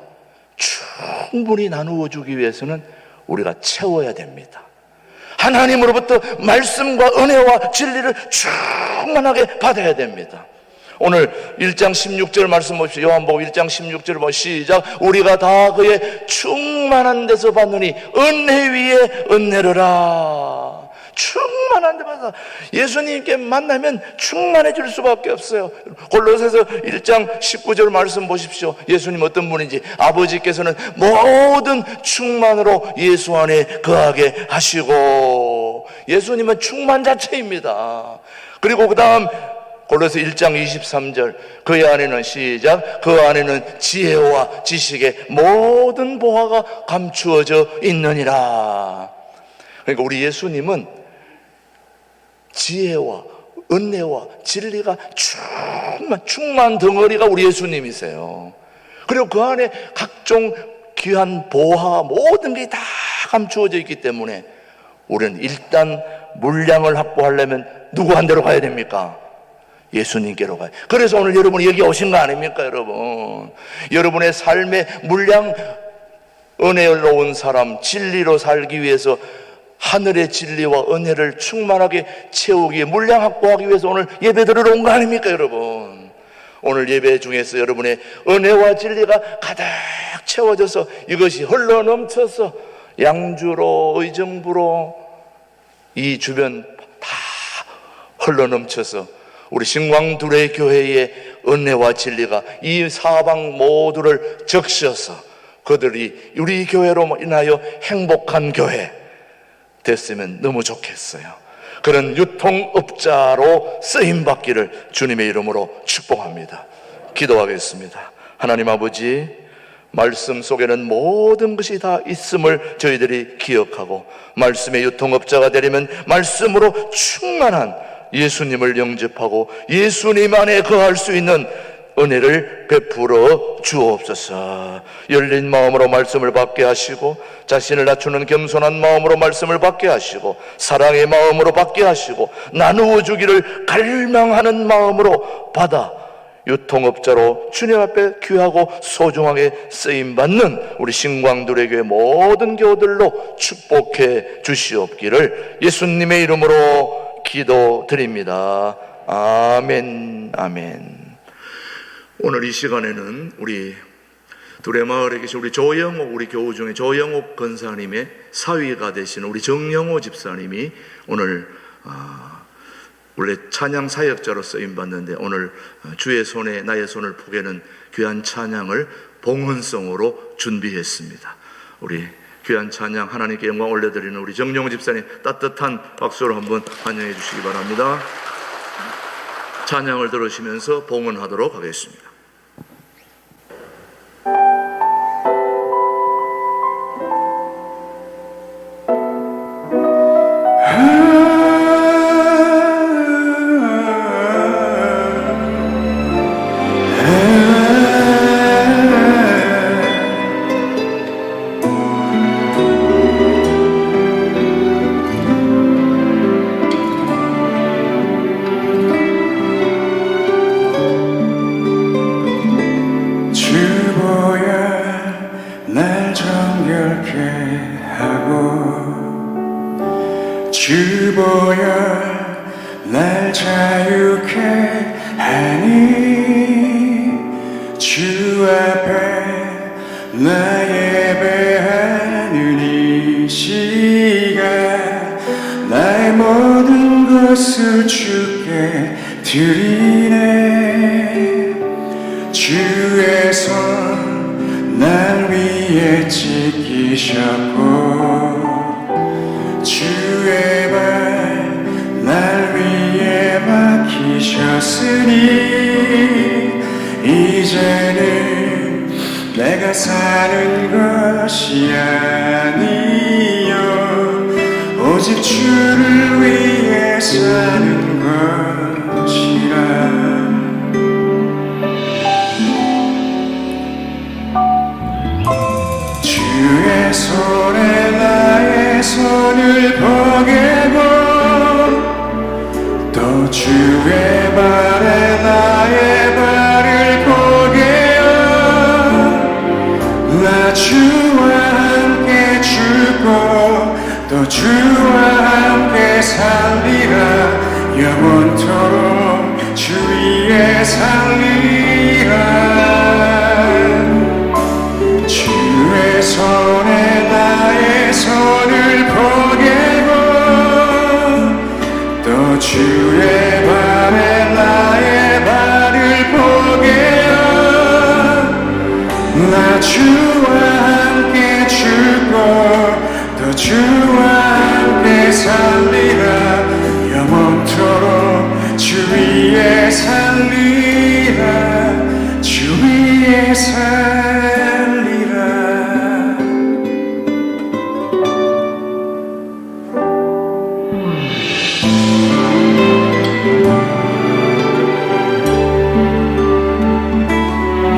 충분히 나누어 주기 위해서는 우리가 채워야 됩니다. 하나님으로부터 말씀과 은혜와 진리를 충만하게 받아야 됩니다. 오늘 1장 16절 말씀 보십시오. 요한복음 1장 16절 보면 시작. 우리가 다 그의 충만한 데서 받느니 은혜 위에 은혜로라. 충만한 데 받아. 예수님께 만나면 충만해질 수밖에 없어요. 골로새서 1장 19절 말씀 보십시오. 예수님 어떤 분인지. 아버지께서는 모든 충만으로 예수 안에 거하게 하시고, 예수님은 충만 자체입니다. 그리고 그 다음 골로새 1장 23절 그의 안에는 시작. 그 안에는 지혜와 지식의 모든 보화가 감추어져 있느니라. 그러니까 우리 예수님은 지혜와 은혜와 진리가 충만 덩어리가 우리 예수님이세요. 그리고 그 안에 각종 귀한 보화 모든 게 다 감추어져 있기 때문에 우리는 일단 물량을 확보하려면 누구한테로 가야 됩니까? 예수님께로 가요. 그래서 오늘 여러분이 여기 오신 거 아닙니까, 여러분? 여러분의 삶의 물량, 은혜로운 사람, 진리로 살기 위해서 하늘의 진리와 은혜를 충만하게 채우기 위해 물량 확보하기 위해서 오늘 예배 드리러 온 거 아닙니까, 여러분? 오늘 예배 중에서 여러분의 은혜와 진리가 가득 채워져서 이것이 흘러넘쳐서 양주로, 의정부로 이 주변 다 흘러넘쳐서 우리 신광두레 교회의 은혜와 진리가 이 사방 모두를 적셔서 그들이 우리 교회로 인하여 행복한 교회 됐으면 너무 좋겠어요. 그런 유통업자로 쓰임받기를 주님의 이름으로 축복합니다. 기도하겠습니다. 하나님 아버지, 말씀 속에는 모든 것이 다 있음을 저희들이 기억하고 말씀의 유통업자가 되려면 말씀으로 충만한 예수님을 영접하고 예수님 안에 거할 수 있는 은혜를 베풀어 주옵소서. 열린 마음으로 말씀을 받게 하시고, 자신을 낮추는 겸손한 마음으로 말씀을 받게 하시고, 사랑의 마음으로 받게 하시고, 나누어 주기를 갈망하는 마음으로 받아 유통업자로 주님 앞에 귀하고 소중하게 쓰임받는 우리 신광두레교회 모든 교우들로 축복해 주시옵기를 예수님의 이름으로 기도드립니다. 아멘, 아멘. 오늘 이 시간에는 우리 두레마을에 계신 우리 조영옥, 우리 교우 중에 조영옥 권사님의 사위가 되시는 우리 정영호 집사님이 오늘 원래 찬양 사역자로 쓰임 받는데 오늘 주의 손에 나의 손을 포개는 귀한 찬양을 봉헌성으로 준비했습니다. 우리 귀한 찬양 하나님께 영광 올려드리는 우리 정영호 집사님 따뜻한 박수로 한번 환영해 주시기 바랍니다. 찬양을 들으시면서 봉헌하도록 하겠습니다. 주보여 날 자유케 하니 주 앞에 나 예배하는 이 시간 나의 모든 것을 주께 드리네. 주의 손 날 위에 지키셨고 주의 발 날 위에 박히셨으니 이제는 내가 사는 것이 아니요 오직 주를 위해 사는 것이라. 주의 손에 나의 손을 포개고 또 주의 발에 나의 발을 포개어 나 주와 함께 죽고 또 주와 함께 살리라. 영원토록 주 위에 살리라. 주의 손에 나의 손을 포개고 또 주의 발에 나의 발을 포개어 나 주와 함께 죽고 또 주와 함께 살리라. 영원토록 주 위에 살리라. 주 위에 살리라.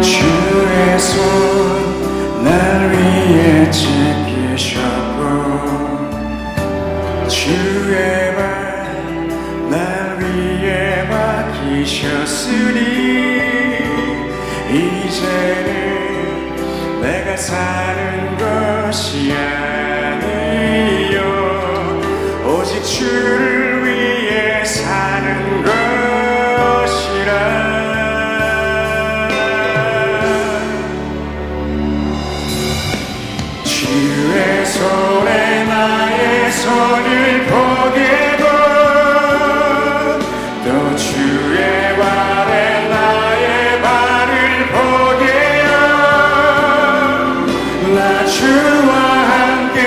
주의 손 날 위에 지키셨고 주의 발 날 위에 박히셨으니 이제는 내가 사는 것이 아니요 오직 주를 위해 사는 것이라. 주의 손에 나의 손을 포개고 또 주의 발에 나의 발을 포개어 나 주와 함께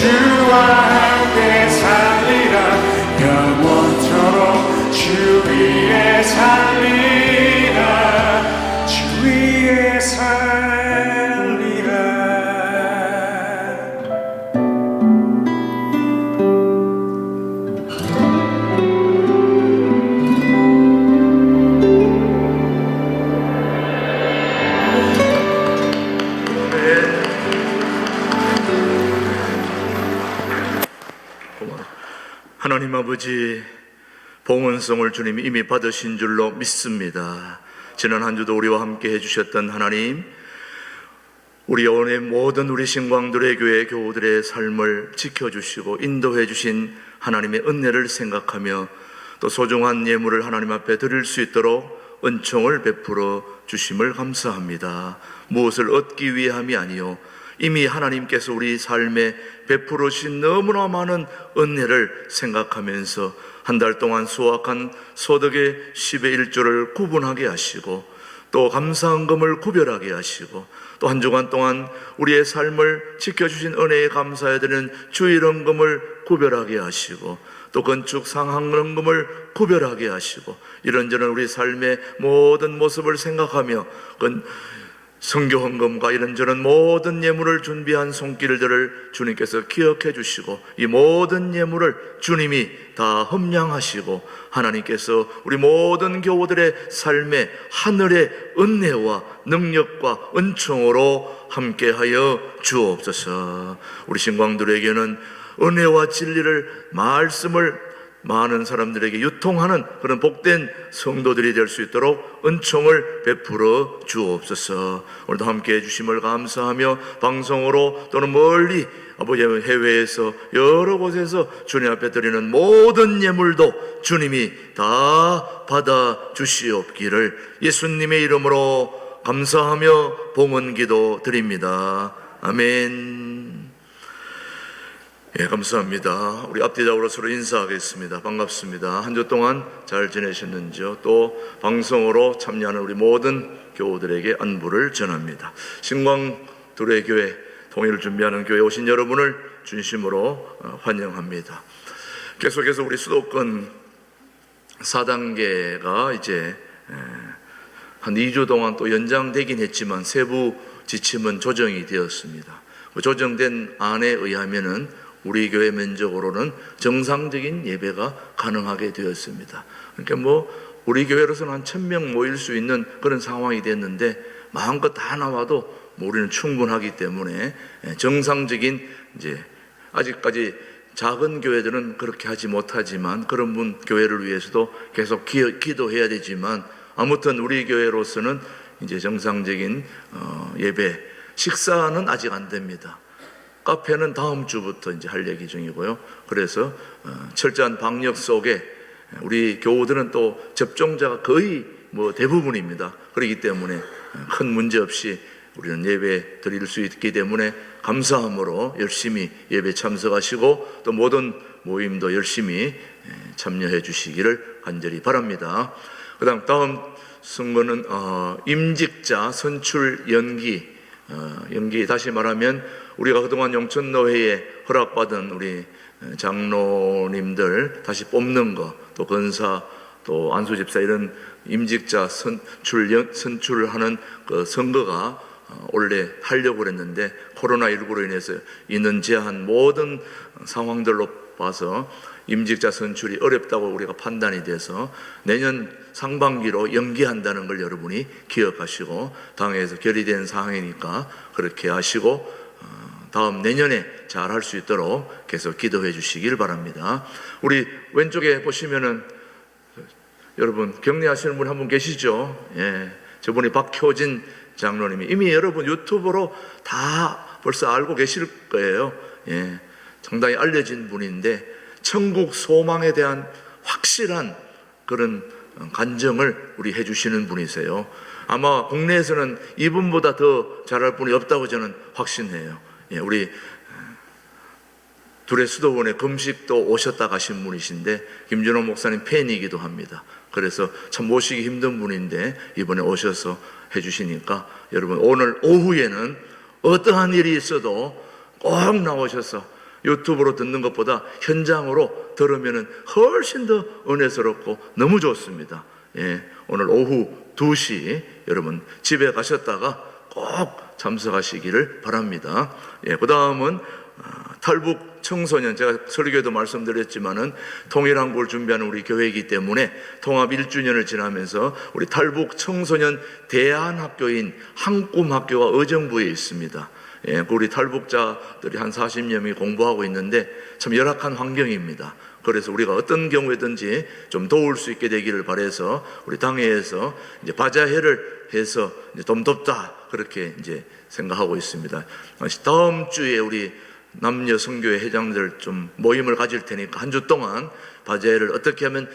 주와 함께 살리라 영원토록 주 위에 살리라 주 위에 살리라. 하나님 아버지, 봉헌성을 주님이 이미 받으신 줄로 믿습니다. 지난 한 주도 우리와 함께 해주셨던 하나님, 우리 오늘 모든 우리 신광들의 교회 교우들의 삶을 지켜주시고 인도해 주신 하나님의 은혜를 생각하며 또 소중한 예물을 하나님 앞에 드릴 수 있도록 은총을 베풀어 주심을 감사합니다. 무엇을 얻기 위함이 아니요 이미 하나님께서 우리 삶에 베풀으신 너무나 많은 은혜를 생각하면서 한 달 동안 수확한 소득의 10의 1조를 구분하게 하시고 또 감사헌금을 구별하게 하시고 또 한 주간 동안 우리의 삶을 지켜주신 은혜에 감사해야 되는 주일헌금을 구별하게 하시고 또 건축 상한헌금을 구별하게 하시고 이런저런 우리 삶의 모든 모습을 생각하며 성교헌금과 이런저런 모든 예물을 준비한 손길들을 주님께서 기억해 주시고 이 모든 예물을 주님이 다 험량하시고 하나님께서 우리 모든 교우들의 삶에 하늘의 은혜와 능력과 은총으로 함께하여 주옵소서. 우리 신광들에게는 은혜와 진리를 말씀을 많은 사람들에게 유통하는 그런 복된 성도들이 될 수 있도록 은총을 베풀어 주옵소서. 오늘도 함께 해주심을 감사하며 방송으로 또는 멀리 아버지 해외에서 여러 곳에서 주님 앞에 드리는 모든 예물도 주님이 다 받아 주시옵기를 예수님의 이름으로 감사하며 봉헌기도 드립니다. 아멘. 예, 감사합니다. 우리 앞뒤적으로 서로 인사하겠습니다. 반갑습니다. 한 주 동안 잘 지내셨는지요? 또 방송으로 참여하는 우리 모든 교우들에게 안부를 전합니다. 신광둘의 교회, 통일을 준비하는 교회 오신 여러분을 진심으로 환영합니다. 계속해서 우리 수도권 4단계가 이제 한 2주 동안 또 연장되긴 했지만 세부 지침은 조정이 되었습니다. 그 조정된 안에 의하면은 우리 교회 면적으로는 정상적인 예배가 가능하게 되었습니다. 그러니까 우리 교회로서는 한 1000명 모일 수 있는 그런 상황이 됐는데 마음껏 다 나와도 우리는 충분하기 때문에 정상적인 이제 아직까지 작은 교회들은 그렇게 하지 못하지만 그런 분 교회를 위해서도 계속 기도해야 되지만 아무튼 우리 교회로서는 이제 정상적인 예배 식사는 아직 안 됩니다. 카페는 다음 주부터 이제 할 얘기 중이고요. 그래서 철저한 방역 속에 우리 교우들은 또 접종자가 거의 대부분입니다. 그렇기 때문에 큰 문제 없이 우리는 예배 드릴 수 있기 때문에 감사함으로 열심히 예배 참석하시고 또 모든 모임도 열심히 참여해 주시기를 간절히 바랍니다. 다음 선거는 임직자 선출 연기 다시 말하면 우리가 그동안 영천노회에 허락받은 우리 장로님들 다시 뽑는 거, 또 권사, 또 안수집사 이런 임직자 선출하는 그 선거가 원래 하려고 그랬는데 코로나19로 인해서 인원 제한 모든 상황들로 봐서 임직자 선출이 어렵다고 우리가 판단이 돼서 내년 상반기로 연기한다는 걸 여러분이 기억하시고 당에서 결의된 사항이니까 그렇게 하시고 다음 내년에 잘 할 수 있도록 계속 기도해 주시길 바랍니다. 우리 왼쪽에 보시면은 여러분 격리하시는 분 한 분 계시죠? 예, 저분이 박효진 장로님이 이미 여러분 유튜브로 다 벌써 알고 계실 거예요. 예, 상당히 알려진 분인데 천국 소망에 대한 확실한 그런 간증을 우리 해주시는 분이세요. 아마 국내에서는 이분보다 더 잘할 분이 없다고 저는 확신해요. 예, 우리 둘의 수도원에 금식도 오셨다 가신 분이신데 김준호 목사님 팬이기도 합니다. 그래서 참 모시기 힘든 분인데 이번에 오셔서 해주시니까 여러분 오늘 오후에는 어떠한 일이 있어도 꼭 나오셔서 유튜브로 듣는 것보다 현장으로 들으면 훨씬 더 은혜스럽고 너무 좋습니다. 예, 오늘 오후 2시 여러분 집에 가셨다가 꼭 참석하시기를 바랍니다. 예, 그 다음은 탈북 청소년, 제가 설교에도 말씀드렸지만은 통일한국을 준비하는 우리 교회이기 때문에 통합 1주년을 지나면서 우리 탈북 청소년 대안학교인 한꿈학교가 의정부에 있습니다. 예, 우리 탈북자들이 한 40여 명이 공부하고 있는데 참 열악한 환경입니다. 그래서 우리가 어떤 경우에든지 좀 도울 수 있게 되기를 바라서 우리 당회에서 이제 바자회를 해서 이제 좀 돕다 그렇게 이제 생각하고 있습니다. 다음 주에 우리 남녀 선교회 회장들 좀 모임을 가질 테니까 한 주 동안 바자회를 어떻게 하면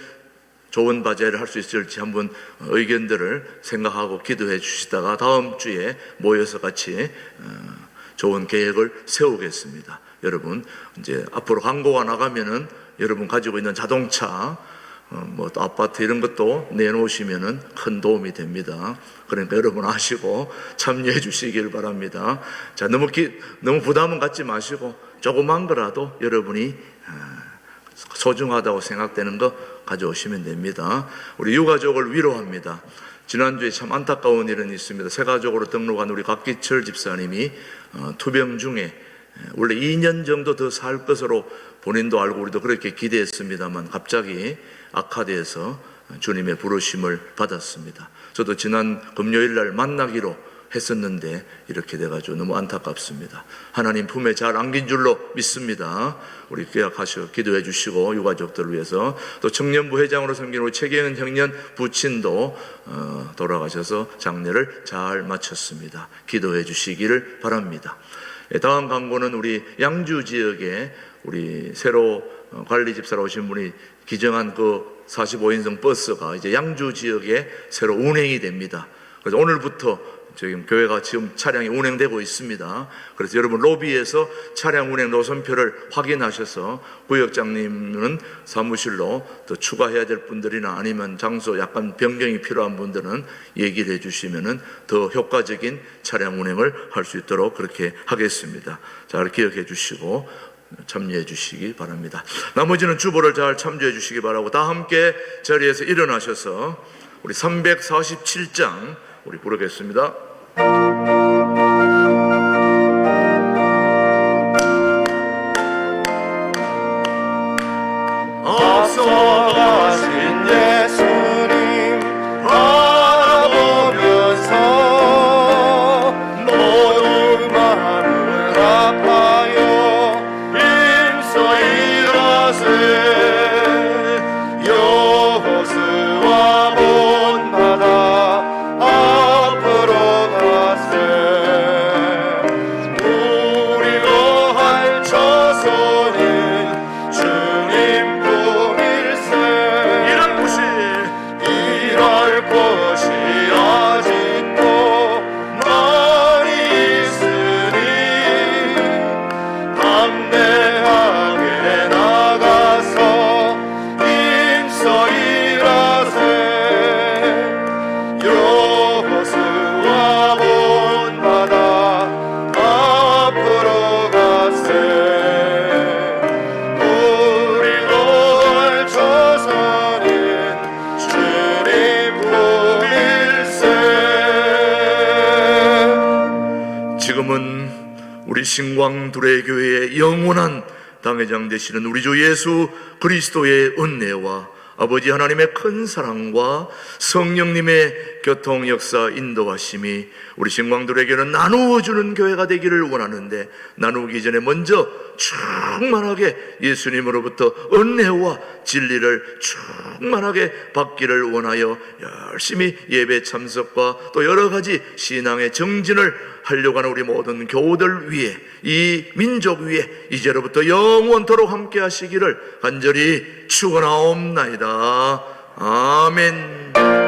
좋은 바자회를 할 수 있을지 한번 의견들을 생각하고 기도해 주시다가 다음 주에 모여서 같이 좋은 계획을 세우겠습니다. 여러분 이제 앞으로 광고가 나가면은 여러분 가지고 있는 자동차 뭐 또 아파트 이런 것도 내놓으시면은 큰 도움이 됩니다. 그러니까 여러분 아시고 참여해 주시길 바랍니다. 자, 너무 부담은 갖지 마시고 조그만 거라도 여러분이 소중하다고 생각되는 거 가져오시면 됩니다. 우리 유가족을 위로합니다. 지난주에 참 안타까운 일은 있습니다. 새 가족으로 등록한 우리 곽기철 집사님이 투병 중에 원래 2년 정도 더 살 것으로 본인도 알고 우리도 그렇게 기대했습니다만 갑자기 악화돼서 주님의 부르심을 받았습니다. 저도 지난 금요일 날 만나기로 했었는데 이렇게 돼가지고 너무 안타깝습니다. 하나님 품에 잘 안긴 줄로 믿습니다. 우리 계약하셔 기도해 주시고 유가족들을 위해서 또 청년부 회장으로 섬기는 우리 최경은 형년 부친도 돌아가셔서 장례를 잘 마쳤습니다. 기도해 주시기를 바랍니다. 다음 광고는 우리 양주 지역에 우리 새로 관리집사로 오신 분이 기증한 그 45인승 버스가 이제 양주 지역에 새로 운행이 됩니다. 그래서 오늘부터 지금 교회가 지금 차량이 운행되고 있습니다. 그래서 여러분 로비에서 차량 운행 노선표를 확인하셔서 구역장님은 사무실로 더 추가해야 될 분들이나 아니면 장소 약간 변경이 필요한 분들은 얘기를 해주시면은 더 효과적인 차량 운행을 할 수 있도록 그렇게 하겠습니다. 자, 기억해 주시고 참여해 주시기 바랍니다. 나머지는 주보를 잘 참조해 주시기 바라고 다 함께 자리에서 일어나셔서 우리 347장 우리 부르겠습니다. 앞서가신 예수님 바라보면서 모든 마음을 아파요 힘써 일하세 여호수아 본받아 앞으로 가세 우리 거할 처소는 주님 품일세 일할 곳이 아직도 많이 있으니 담대하게 나가서 힘써 일하세 여호수아 본받아 앞으로 가세 우리 거할 처소는 주님 품일세 지금은 우리 신광두레 교회의 영원한 당회장 되시는 우리 주 예수 그리스도의 은혜와 아버지 하나님의 큰 사랑과 성령님의 교통 역사 인도하심이 우리 신광두레교는 나누어주는 교회가 되기를 원하는데 나누기 전에 먼저 충만하게 예수님으로부터 은혜와 진리를 충만하게 받기를 원하여 열심히 예배 참석과 또 여러 가지 신앙의 정진을 하려고 하는 우리 모든 교우들 위해 이 민족 위해 이제로부터 영원토록 함께 하시기를 간절히 축원하옵나이다. 아멘.